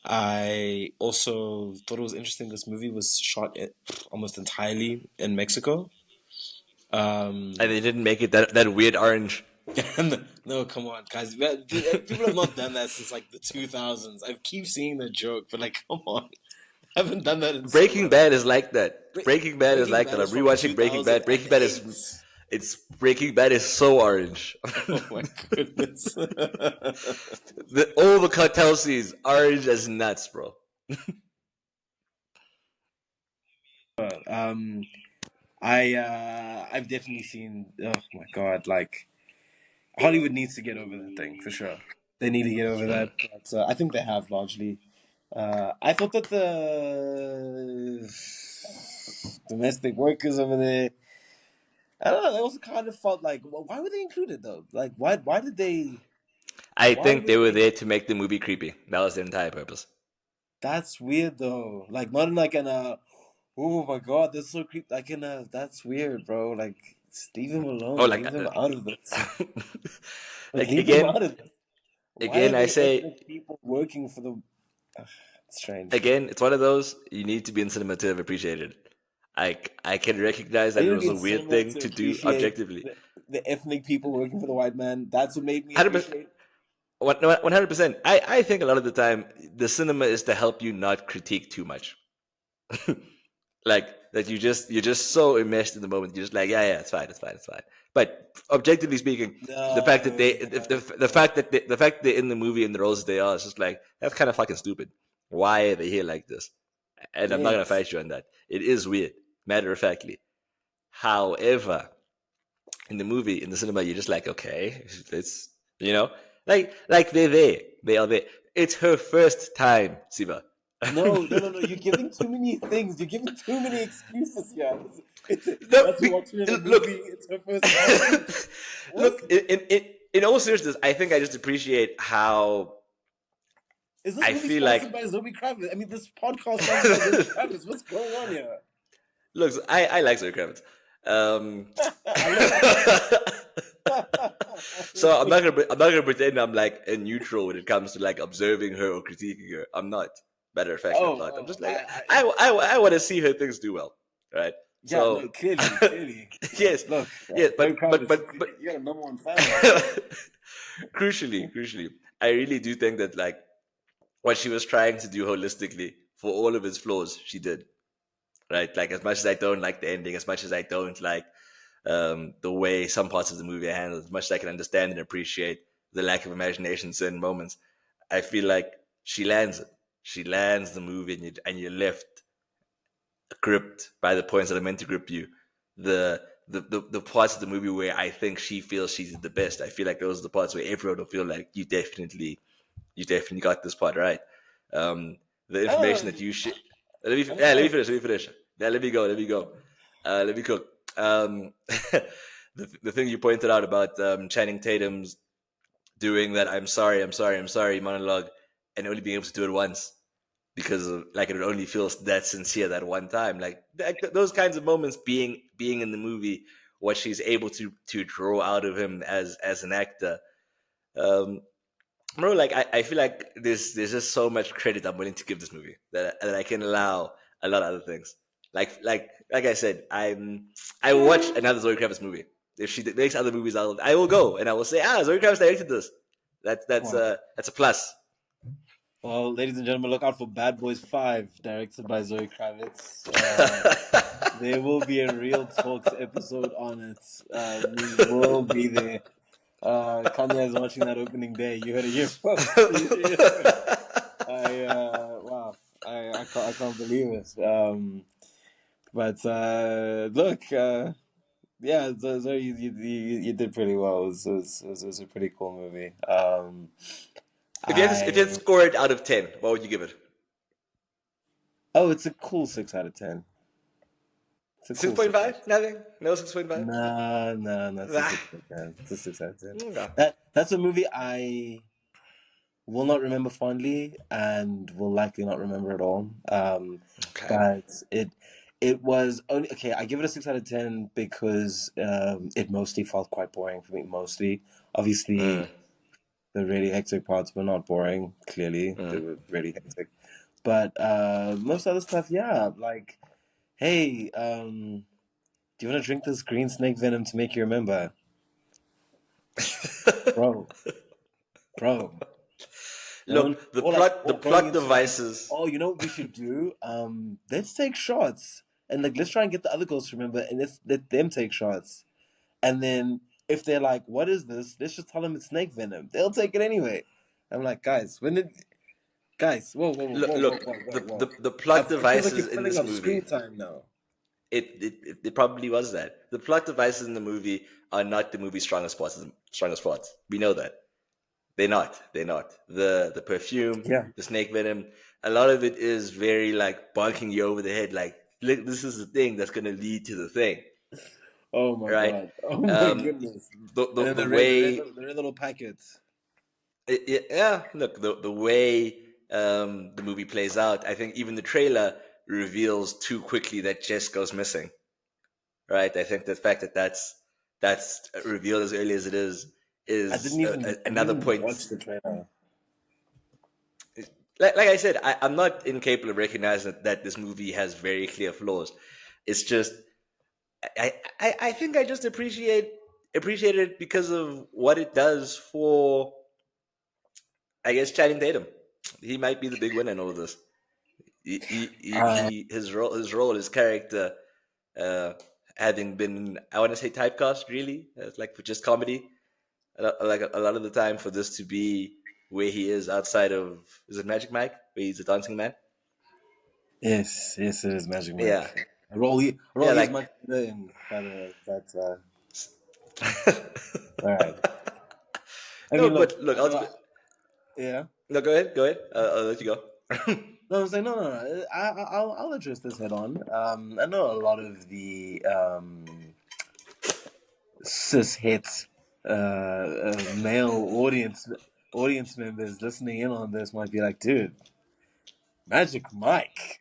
I also thought it was interesting. This movie was shot almost entirely in Mexico. And Um, they didn't make it that weird orange. no, come on, guys. People have not done that since like the 2000s. I keep seeing the joke, but like, come on. I haven't done that in so Breaking long. Bad is like that. Breaking Bad is Breaking like that. Bad I'm is from rewatching Breaking Bad. Breaking Bad is 2008. Breaking Bad is so orange. Oh my goodness. All the cartel scenes orange as nuts, bro. um, I've definitely seen. Oh my god, like Hollywood needs to get over that thing for sure. They need to get over that, but I think they have largely. I thought that the domestic workers over there, I don't know, they also kind of felt like, well, why were they included though? Like, why did they? I Why think were they were they? there to make the movie creepy. That was the entire purpose. That's weird though. Like, not in like an oh my god, that's so creepy. Like in a, that's weird, bro. Like, just leave him Oh, alone. like Leave him out of this. Like, leave him again, out of this. Why are again. I they say ethnic people working for the? Ugh, it's strange. again. It's one of those you need to be in cinema to have appreciated. I can recognize I that it didn't was be a in weird cinema thing to to do appreciate objectively. the ethnic people working for the white man. That's what made me 100%. appreciate. 100%. I think a lot of the time the cinema is to help you not critique too much. Like that you're just so immersed in the moment. You're just like, yeah, it's fine, it's fine, it's fine. But objectively speaking, the fact that they, No, if no, the no. fact that the fact they're in the movie and the roles they are, it's just like that's kind of fucking stupid. Why are they here like this? And I'm not gonna Yes. fight you on that. It is weird, matter of factly. However, in the movie, in the cinema, you're just like, okay, it's you know, like they're there, they are there. It's her first time, Siva. No, no, no, no. You're giving too many things. You're giving too many excuses here. No, That's watching in a look, movie. It's her first time. What? look. In all seriousness, I think I just appreciate how Is this I movie feel sponsored like. by Zoe Kravitz? I mean, this podcast sponsored by Zoe Kravitz. What's going on here? Look, I like Zoe Kravitz. Um, I love her. so I'm not gonna pretend I'm like a neutral when it comes to like observing her or critiquing her. I'm not. Matter of fact, I'm Oh, not. I'm just like it's I want to see her things do well, right? yeah, So no, clearly. yes, Look, yes, Zoe but Kravitz, you got a number one fan right there. crucially, I really do think that like what she was trying to do holistically for all of its flaws, she did. Right? Like as much as I don't like the ending, as much as I don't like the way some parts of the movie are handled, as much as I can understand and appreciate the lack of imagination in certain moments, I feel like she lands it. She lands the movie, and you're left gripped by the points that are meant to grip you. The parts of the movie where I think she feels she's the best. I feel like those are the parts where everyone will feel like you definitely got this part right. The information Oh, that you share. I don't Yeah, let me know. finish. Let me finish. Yeah, let me go. Let me cook. The thing you pointed out about Channing Tatum's doing that I'm sorry monologue and only being able to do it once because of, like it only feels that sincere that one time. Like those kinds of moments being in the movie, what she's able to draw out of him as an actor. Um, Bro, like I feel like there's just so much credit I'm willing to give this movie that I can allow a lot of other things. Like I said, I watch another Zoe Kravitz movie. If she makes other movies, I will go and I will say, Zoe Kravitz directed this. Wow. That's a plus. Well, ladies and gentlemen, look out for Bad Boys 5, directed by Zoe Kravitz. There will be a Real Talks episode on it. We will be there. Khanya is watching that opening day. You heard it here first. You heard it here first. Wow, I can't believe it. But look, yeah, so you did pretty well. It was a pretty cool movie. If you had I scored out of 10, what would you give it? Oh, it's a cool 6 out of 10. It's a Six cool point six out five? of 10. Nothing? No 6.5? Nah, it's a Ah, 6 out of 10. It's a 6 out of 10. okay. That's a movie I will not remember fondly and will likely not remember at all. Okay. But it was only okay. I give it a 6 out of 10 because it mostly felt quite boring for me. Mostly, obviously, the really hectic parts were not boring. Clearly, they Mm. were really hectic. But most other stuff, yeah, like, hey, do you want to drink this green snake venom to make you remember, bro, bro? Don't Look, the or like plot the or going plot into like, devices. oh, you know what we should do? Let's take shots and like let's try and get the other girls to remember and let's let them take shots. And then if they're like, "What is this?" Let's just tell them it's snake venom. They'll take it anyway. I'm like, guys, when did guys? Whoa, whoa, whoa, Look, whoa, whoa, look, whoa, whoa, the whoa! the, the plot It feels like you're devices in filling this up movie. screen time now. It probably was that. The plot devices in the movie are not the movie's strongest spots. Strongest spots. We know that. They're not. They're not. The perfume, Yeah. the snake venom. A lot of it is very like bonking you over the head. Like, look, this is the thing that's going to lead to the thing, Oh my right? god. Oh my Um, goodness. the And then the the way, red little packets. yeah. Look, the way the movie plays out. I think even the trailer reveals too quickly that Jess goes missing. Right. I think the fact that that's revealed as early as it is I didn't another even point. watch the trailer. Like I said, I'm not incapable of recognizing that this movie has very clear flaws. It's just I think I just appreciate it because of what it does for, I guess, Channing Tatum. He might be the big winner in all of this. Uh, His character, uh, having been, I want to say, typecast, really, like for just comedy. Like a lot of the time, for this to be where he is outside of, is it Magic Mike, where he's a dancing man? yes, yes, it is Magic Yeah, Mike. A role yeah, he is like much better in, by the way. But all right. I no, mean, look, but look, I know. ultimately, Yeah. no, go ahead. I'll let you go. No, I was like, no, no, no. I'll address this head on. I know a lot of the cis het male audience members listening in on this might be like, dude, Magic Mike.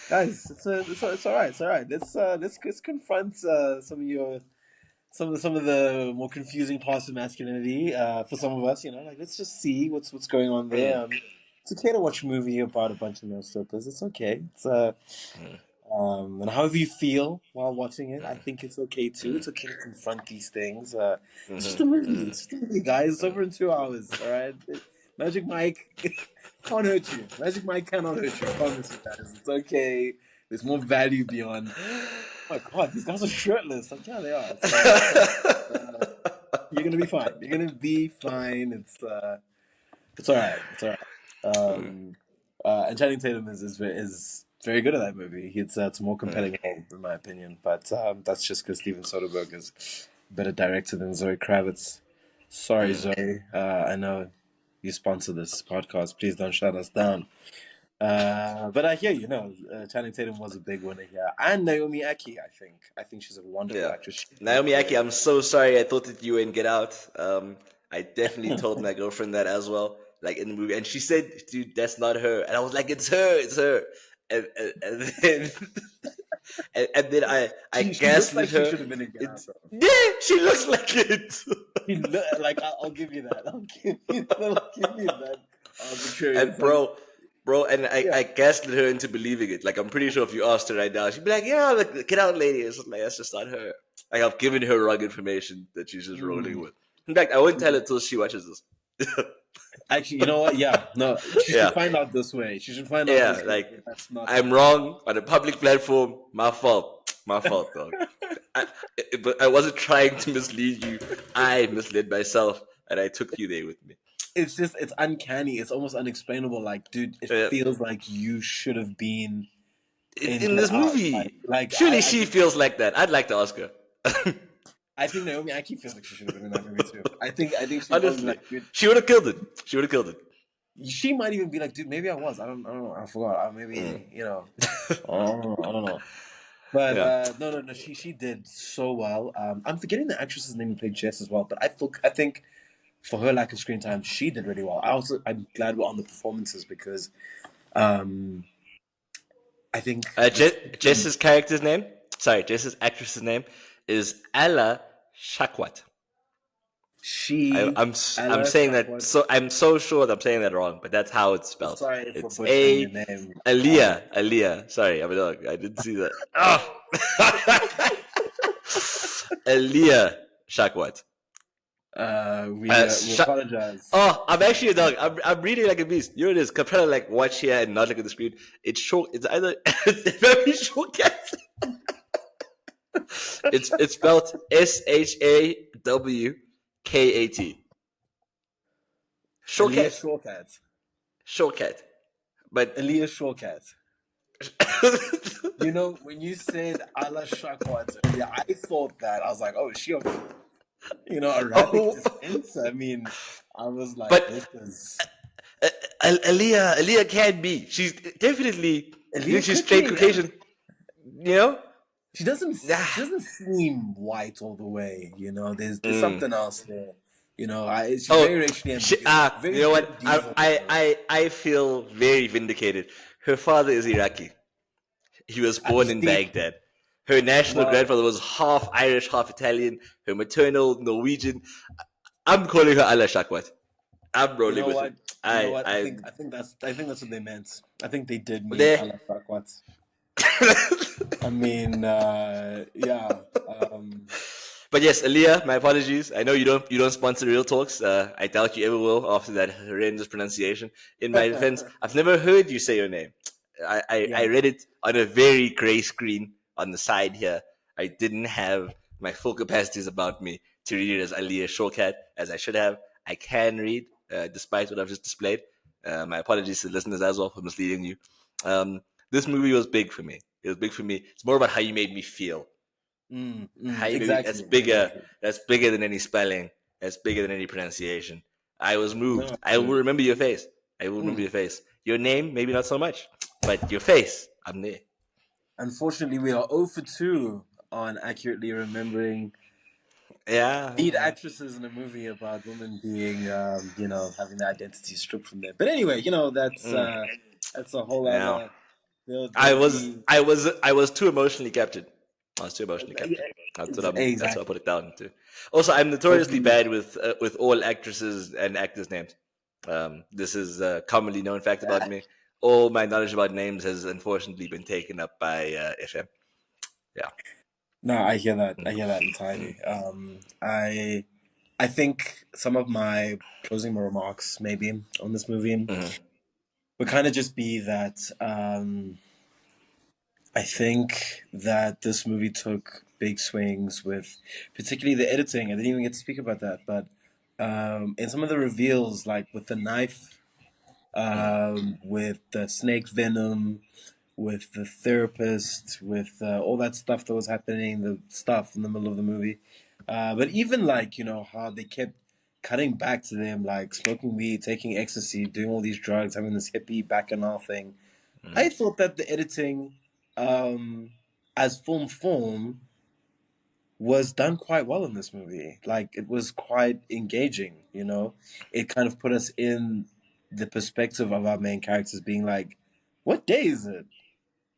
Guys, it's all right. It's all right. Let's confront some of the more confusing parts of masculinity for some of us. You know, like let's just see what's going on there. Mm, It's okay to watch a movie about a bunch of male strippers. It's okay. mm, And however you feel while watching it, I mm, think it's okay too. mm, It's okay to confront these things. It's just mhm, a movie. mhm, It's just a movie, guys. It's mm. over in 2 hours. All right. Magic Mike can't hurt you. Magic Mike cannot hurt you. I promise you guys. It's okay. There's more value beyond. Oh my God, these guys are shirtless. Like, yeah, they are. It's all right. You're gonna be fine. You're gonna be fine. It's all right. It's all right. Mm, And Channing Tatum is very good at that movie. It's a more mm, compelling role, in my opinion. But that's just because Steven Soderbergh is a better director than Zoe Kravitz. Sorry, mm. Zoe. I know you sponsor this podcast. Please don't shut us down. But I hear you. No, Channing Tatum was a big winner here, and Naomi Aki. I think she's a wonderful Yeah. actress. She did Naomi Aki, great. I'm so sorry. I thought that you were in Get Out. I definitely told my girlfriend that as well, like in the movie. And she said, dude, that's not her. And I was like, it's her, it's her. And then, and then I She looks gaslit like she her. should have been in Get Out, It's, though. yeah, she looks like it. Like I'll give you that. I'll give you that arbitrary. And It's like bro, and yeah. I gaslit her into believing it. Like, I'm pretty sure if you asked her right now, she'd be like, yeah, the Get Out lady. It's like, that's just not her. Like, I've given her wrong information that she's just rolling Mm. with. In fact, I won't tell her till she watches this. Actually, you know what? Yeah, no. She should Yeah, find out this way. She should find out yeah. this way. Like, That that's not I'm her. wrong on a public platform. My fault, dog. I, but I wasn't trying to mislead you. I misled myself, and I took you there with me. It's uncanny. It's almost unexplainable. Like, dude, it Uh, feels like you should have been in in Get this Out. Like, movie, like surely I she just feels like that. I'd like to ask her. I think Naomi Aki feels like she should have been in that movie too. I think she'd probably be Honestly, like, dude, she would have killed it. She would have killed it. she might even be like, dude, maybe I was. I don't know. I forgot. Mm. Maybe I don't know. But Yeah, no, no, no. She did so well. I'm forgetting the actress's name who played Jess as well. But I think for her lack of screen time, she did really well. I'm glad we're on the performances because um, I think Jess's character's Jess's actress's name is Ala Shakwat. I, She, I'm I'm Ella saying that, Shakwat. so I'm so sure that I'm saying that wrong, but that's how it's spelled. Sorry for It's butchering your A name. Aaliyah. Sorry, I'm a dog. I didn't see that. Oh, Aaliyah Shakwat. We apologize. Oh, I'm actually a dog. I'm reading like a beast. Here it is. I'm trying to like watch here and not look at the screen. It's short. It's either it's very short cat. It's spelled Shawkat. Aaliyah Shortcat. Shawkat. Shortcat. But Aaliyah Shawkat. You know, when you said Ala Shakwat earlier, I thought that. I was like, oh, is she of, Arabic oh, descent? I mean, I was like, but this is. Aaliyah can't be. She's definitely. You think Aaliyah she's could straight be, yeah. Caucasian? You know? She Ah. doesn't seem white all the way, there's Mm. something else there. She's Oh, very racially ambiguous, you very know Vin what? Diesel almost. I feel very vindicated. Her father is Iraqi. He was You born in see, Baghdad. Her national well, grandfather was half Irish, half Italian. Her maternal Norwegian. I'm calling her Allah Shakwat. I'm you rolling know with it. what? You know what? I I think that's what they meant. I think they did mean there. Allah Farquaad. I mean, yeah. But yes, Aliyah, my apologies. I know you don't sponsor Real Talks. I doubt you ever will after that horrendous pronunciation. In my defense, I've never heard you say your name. I Yeah. read it on a very gray screen on the side here. I didn't have my full capacities about me to read it as Aliyah Shortcat as I should have. I can read, despite what I've just displayed. My apologies to the listeners as well for misleading you. This movie was big for me. It was big for me. It's more about how you made me feel. Hey, baby, that's Exactly. bigger. Exactly. That's bigger than any spelling. That's bigger than any pronunciation. I was No, moved. I will absolutely. remember your face. I will remember Mm. your face. Your name, maybe not so much, but your face, I'm there. Unfortunately, we are 0 for 2 on accurately remembering Yeah, lead yeah, actresses in a movie about women being, having their identity stripped from them. But anyway, that's a whole yeah. other. There'll be I was too emotionally captured. I was too emotionally captured. That's what I exactly. put it down to. Also, I'm notoriously Hopefully, bad with all actresses and actors' names. This is a commonly known fact about me. All my knowledge about names has unfortunately been taken up by FM. Yeah. no, I hear that. I Mm, hear that mm, entirely. I think some of my closing remarks, maybe on this movie, mm, would kind of just be that I think that this movie took big swings with, particularly the editing. I didn't even get to speak about that, but in some of the reveals, like with the knife, mm, with the snake venom, with the therapist, with all that stuff that was happening, the stuff in the middle of the movie. But even like, how they kept cutting back to them, like smoking weed, taking ecstasy, doing all these drugs, having this hippie bacchanal thing. I mm, thought that the editing, um, as film form, was done quite well in this movie. Like it was quite engaging, It kind of put us in the perspective of our main characters being like, what day is it?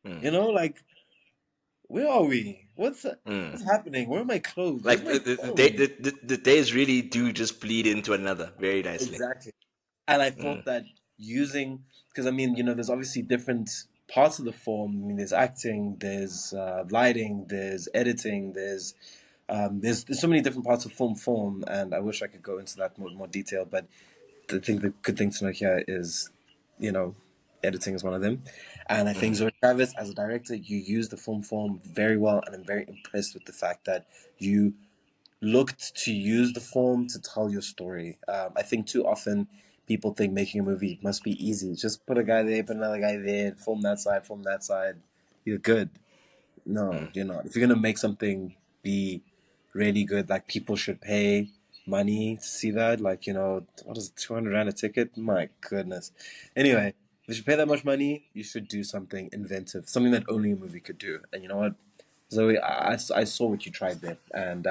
mm, Like where are we? mm. What's happening? Where are my clothes? Where's Like my phone? the days really do just bleed into one another very nicely. Exactly. And I thought Mm, that using, because I mean, there's obviously different parts of the form. I mean, there's acting, there's lighting, there's editing, there's so many different parts of film form, and I wish I could go into that more detail. But I think the good thing to know here is, you know, editing is one of them. And I think mm, Zoe Kravitz, as a director, you use the film form very well, and I'm very impressed with the fact that you looked to use the form to tell your story. I think too often people think making a movie must be easy. Just put a guy there, put another guy there, film that side, you're good. No, mm. you're not. If you're gonna make something be really good, like people should pay money to see that. Like, what is it, 200 rand a ticket? My goodness. Anyway, if you should pay that much money, you should do something inventive, something that only a movie could do. And you know what, Zoe, I saw what you tried there, and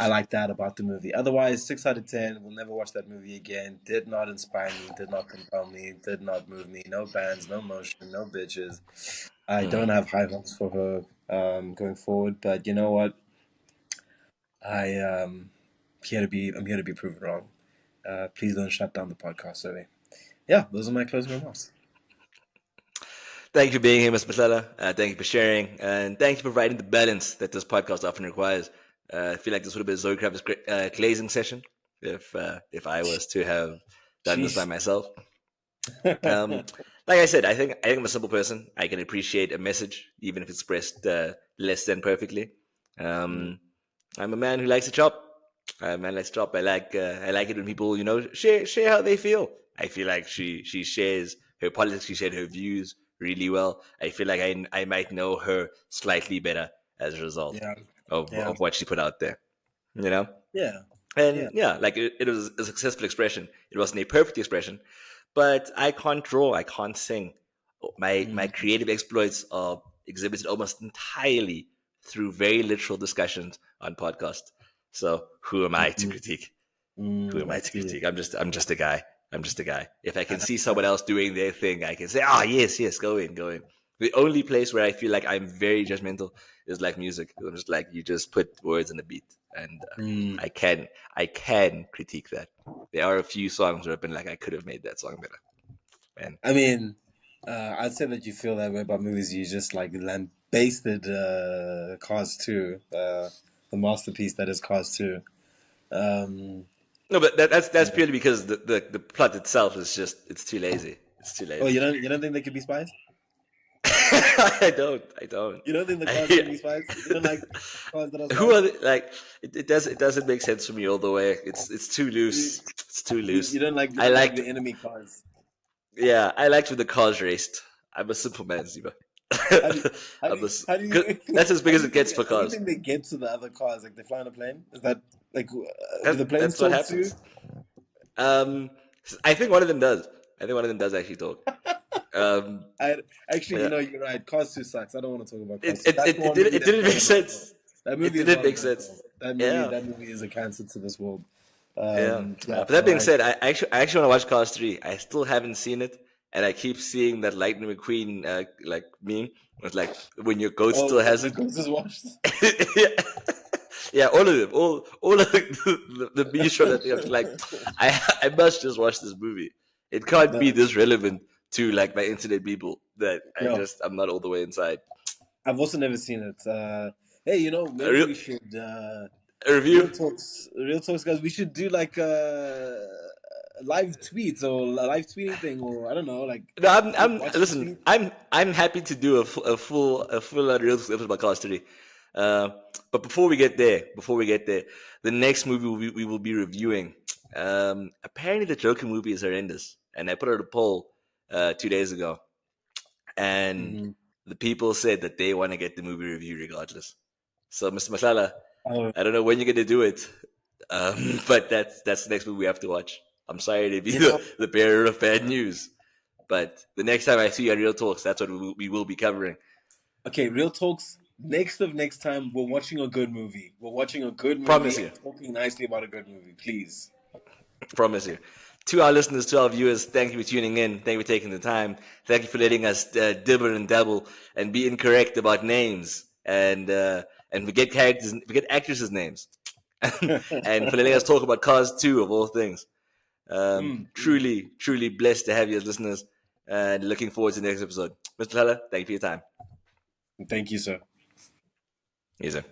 I like that about the movie. Otherwise, 6 out of 10. Will never watch that movie again. Did not inspire me. Did not compel me. Did not move me. No bands. No motion. No bitches. I don't have high hopes for her going forward. But you know what? I I'm here to be proven wrong. Please don't shut down the podcast survey. Yeah, those are my closing remarks. Thank you for being here, Mr. Masala. Thank you for sharing, and thank you for providing the balance that this podcast often requires. I feel like this would have been a Zoe Kravitz glazing session if I was to have done this by Sheesh. myself. Um, like I said, I think I'm a simple person. I can appreciate a message even if it's expressed less than perfectly. Mm, Um, I'm a man who likes to chop. I'm a man who likes to chop. I like it when people share how they feel. I feel like she shares her politics. She shared her views really well. I feel like I might know her slightly better as a result yeah, of yeah, of what she put out there. You know. yeah, yeah. And yeah, like it was a successful expression. It wasn't a perfect expression, but I can't draw, I can't sing. My Mm, creative exploits are exhibited almost entirely through very literal discussions on podcast. So who am I to mm, critique? Who am I I to see. critique? I'm just a guy. I'm just a guy. If I can I, see someone else doing their thing, I can say, yes, yes, go in, go in. The only place where I feel like I'm very judgmental is like music. I'm just like you just put words in a beat, and mm, I can I can critique that. There are a few songs where I've been like I could have made that song better. And I mean, I'd say that you feel that way about movies. You just like lambasted Cars 2, the masterpiece that is Cars 2. Um, no, but that's purely because the plot itself is just it's too lazy. It's too oh, lazy. you don't think they could be spies? I don't. You don't think the cars can I, be spies? You don't like cars that are who spies? are they, like it doesn't make sense for me all the way. It's too You, loose. It's too loose. you I don't like liked the enemy cars. yeah, I liked when the cars raced. I'm a simple man, Ziba. How do how do you That's as big as it gets for how do you cars. think they get to the other cars? Like they fly on a plane? Is that like do the planes That's what talk too? happens. Um, I think one of them does. I think one of them does actually talk. Um, I actually, yeah. you're right. Cars 2 sucks. I don't want to talk about It Cars 2. it, That's the it, it, one didn't, movie it that's didn't not make on my film. sense. That It movie is didn't not on make my sense. film. Yeah, That movie is a cancer to this world. yeah. Yeah, But that all being right. said, I actually want to watch Cars 3. I still haven't seen it, and I keep seeing that Lightning McQueen like meme. It's like when your goat Oh, still when has the it. ghost is washed. Yeah. Yeah, all of them, all of the B show that they're like, I must just watch this movie. It can't be No, this relevant to like my internet people that yo, I'm not all the way inside. I've also never seen it. Hey, A maybe real we should a review? real talks, guys. We should do like live tweets or a live tweeting thing, or I don't know, like No, I'm watch the listen. tweet. I'm happy to do a full real episode about Cars 3. Uh, but before we get there, the next movie we will be reviewing. Apparently, the Joker movie is horrendous, and I put out a poll 2 days ago, and Mm-hmm. the people said that they want to get the movie review regardless. So, Mr. Masala, Oh, I don't know when you're gonna do it, but that's the next movie we have to watch. I'm sorry to be you the, know, the bearer of bad news, but the next time I see you on Real Talks, that's what we will be covering. okay, real talks. Next time, we're watching a good movie. We're watching a good Promise movie you, and talking nicely about a good movie, please. promise you. To our listeners, to our viewers, thank you for tuning in. Thank you for taking the time. Thank you for letting us dibble and dabble and be incorrect about names and forget characters, forget actresses' names, and for letting us talk about Cars 2 of all things. Mm. Truly, truly blessed to have you as listeners, and looking forward to the next episode. Mr. Heller, thank you for your time. Thank you, sir. Easy.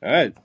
All right.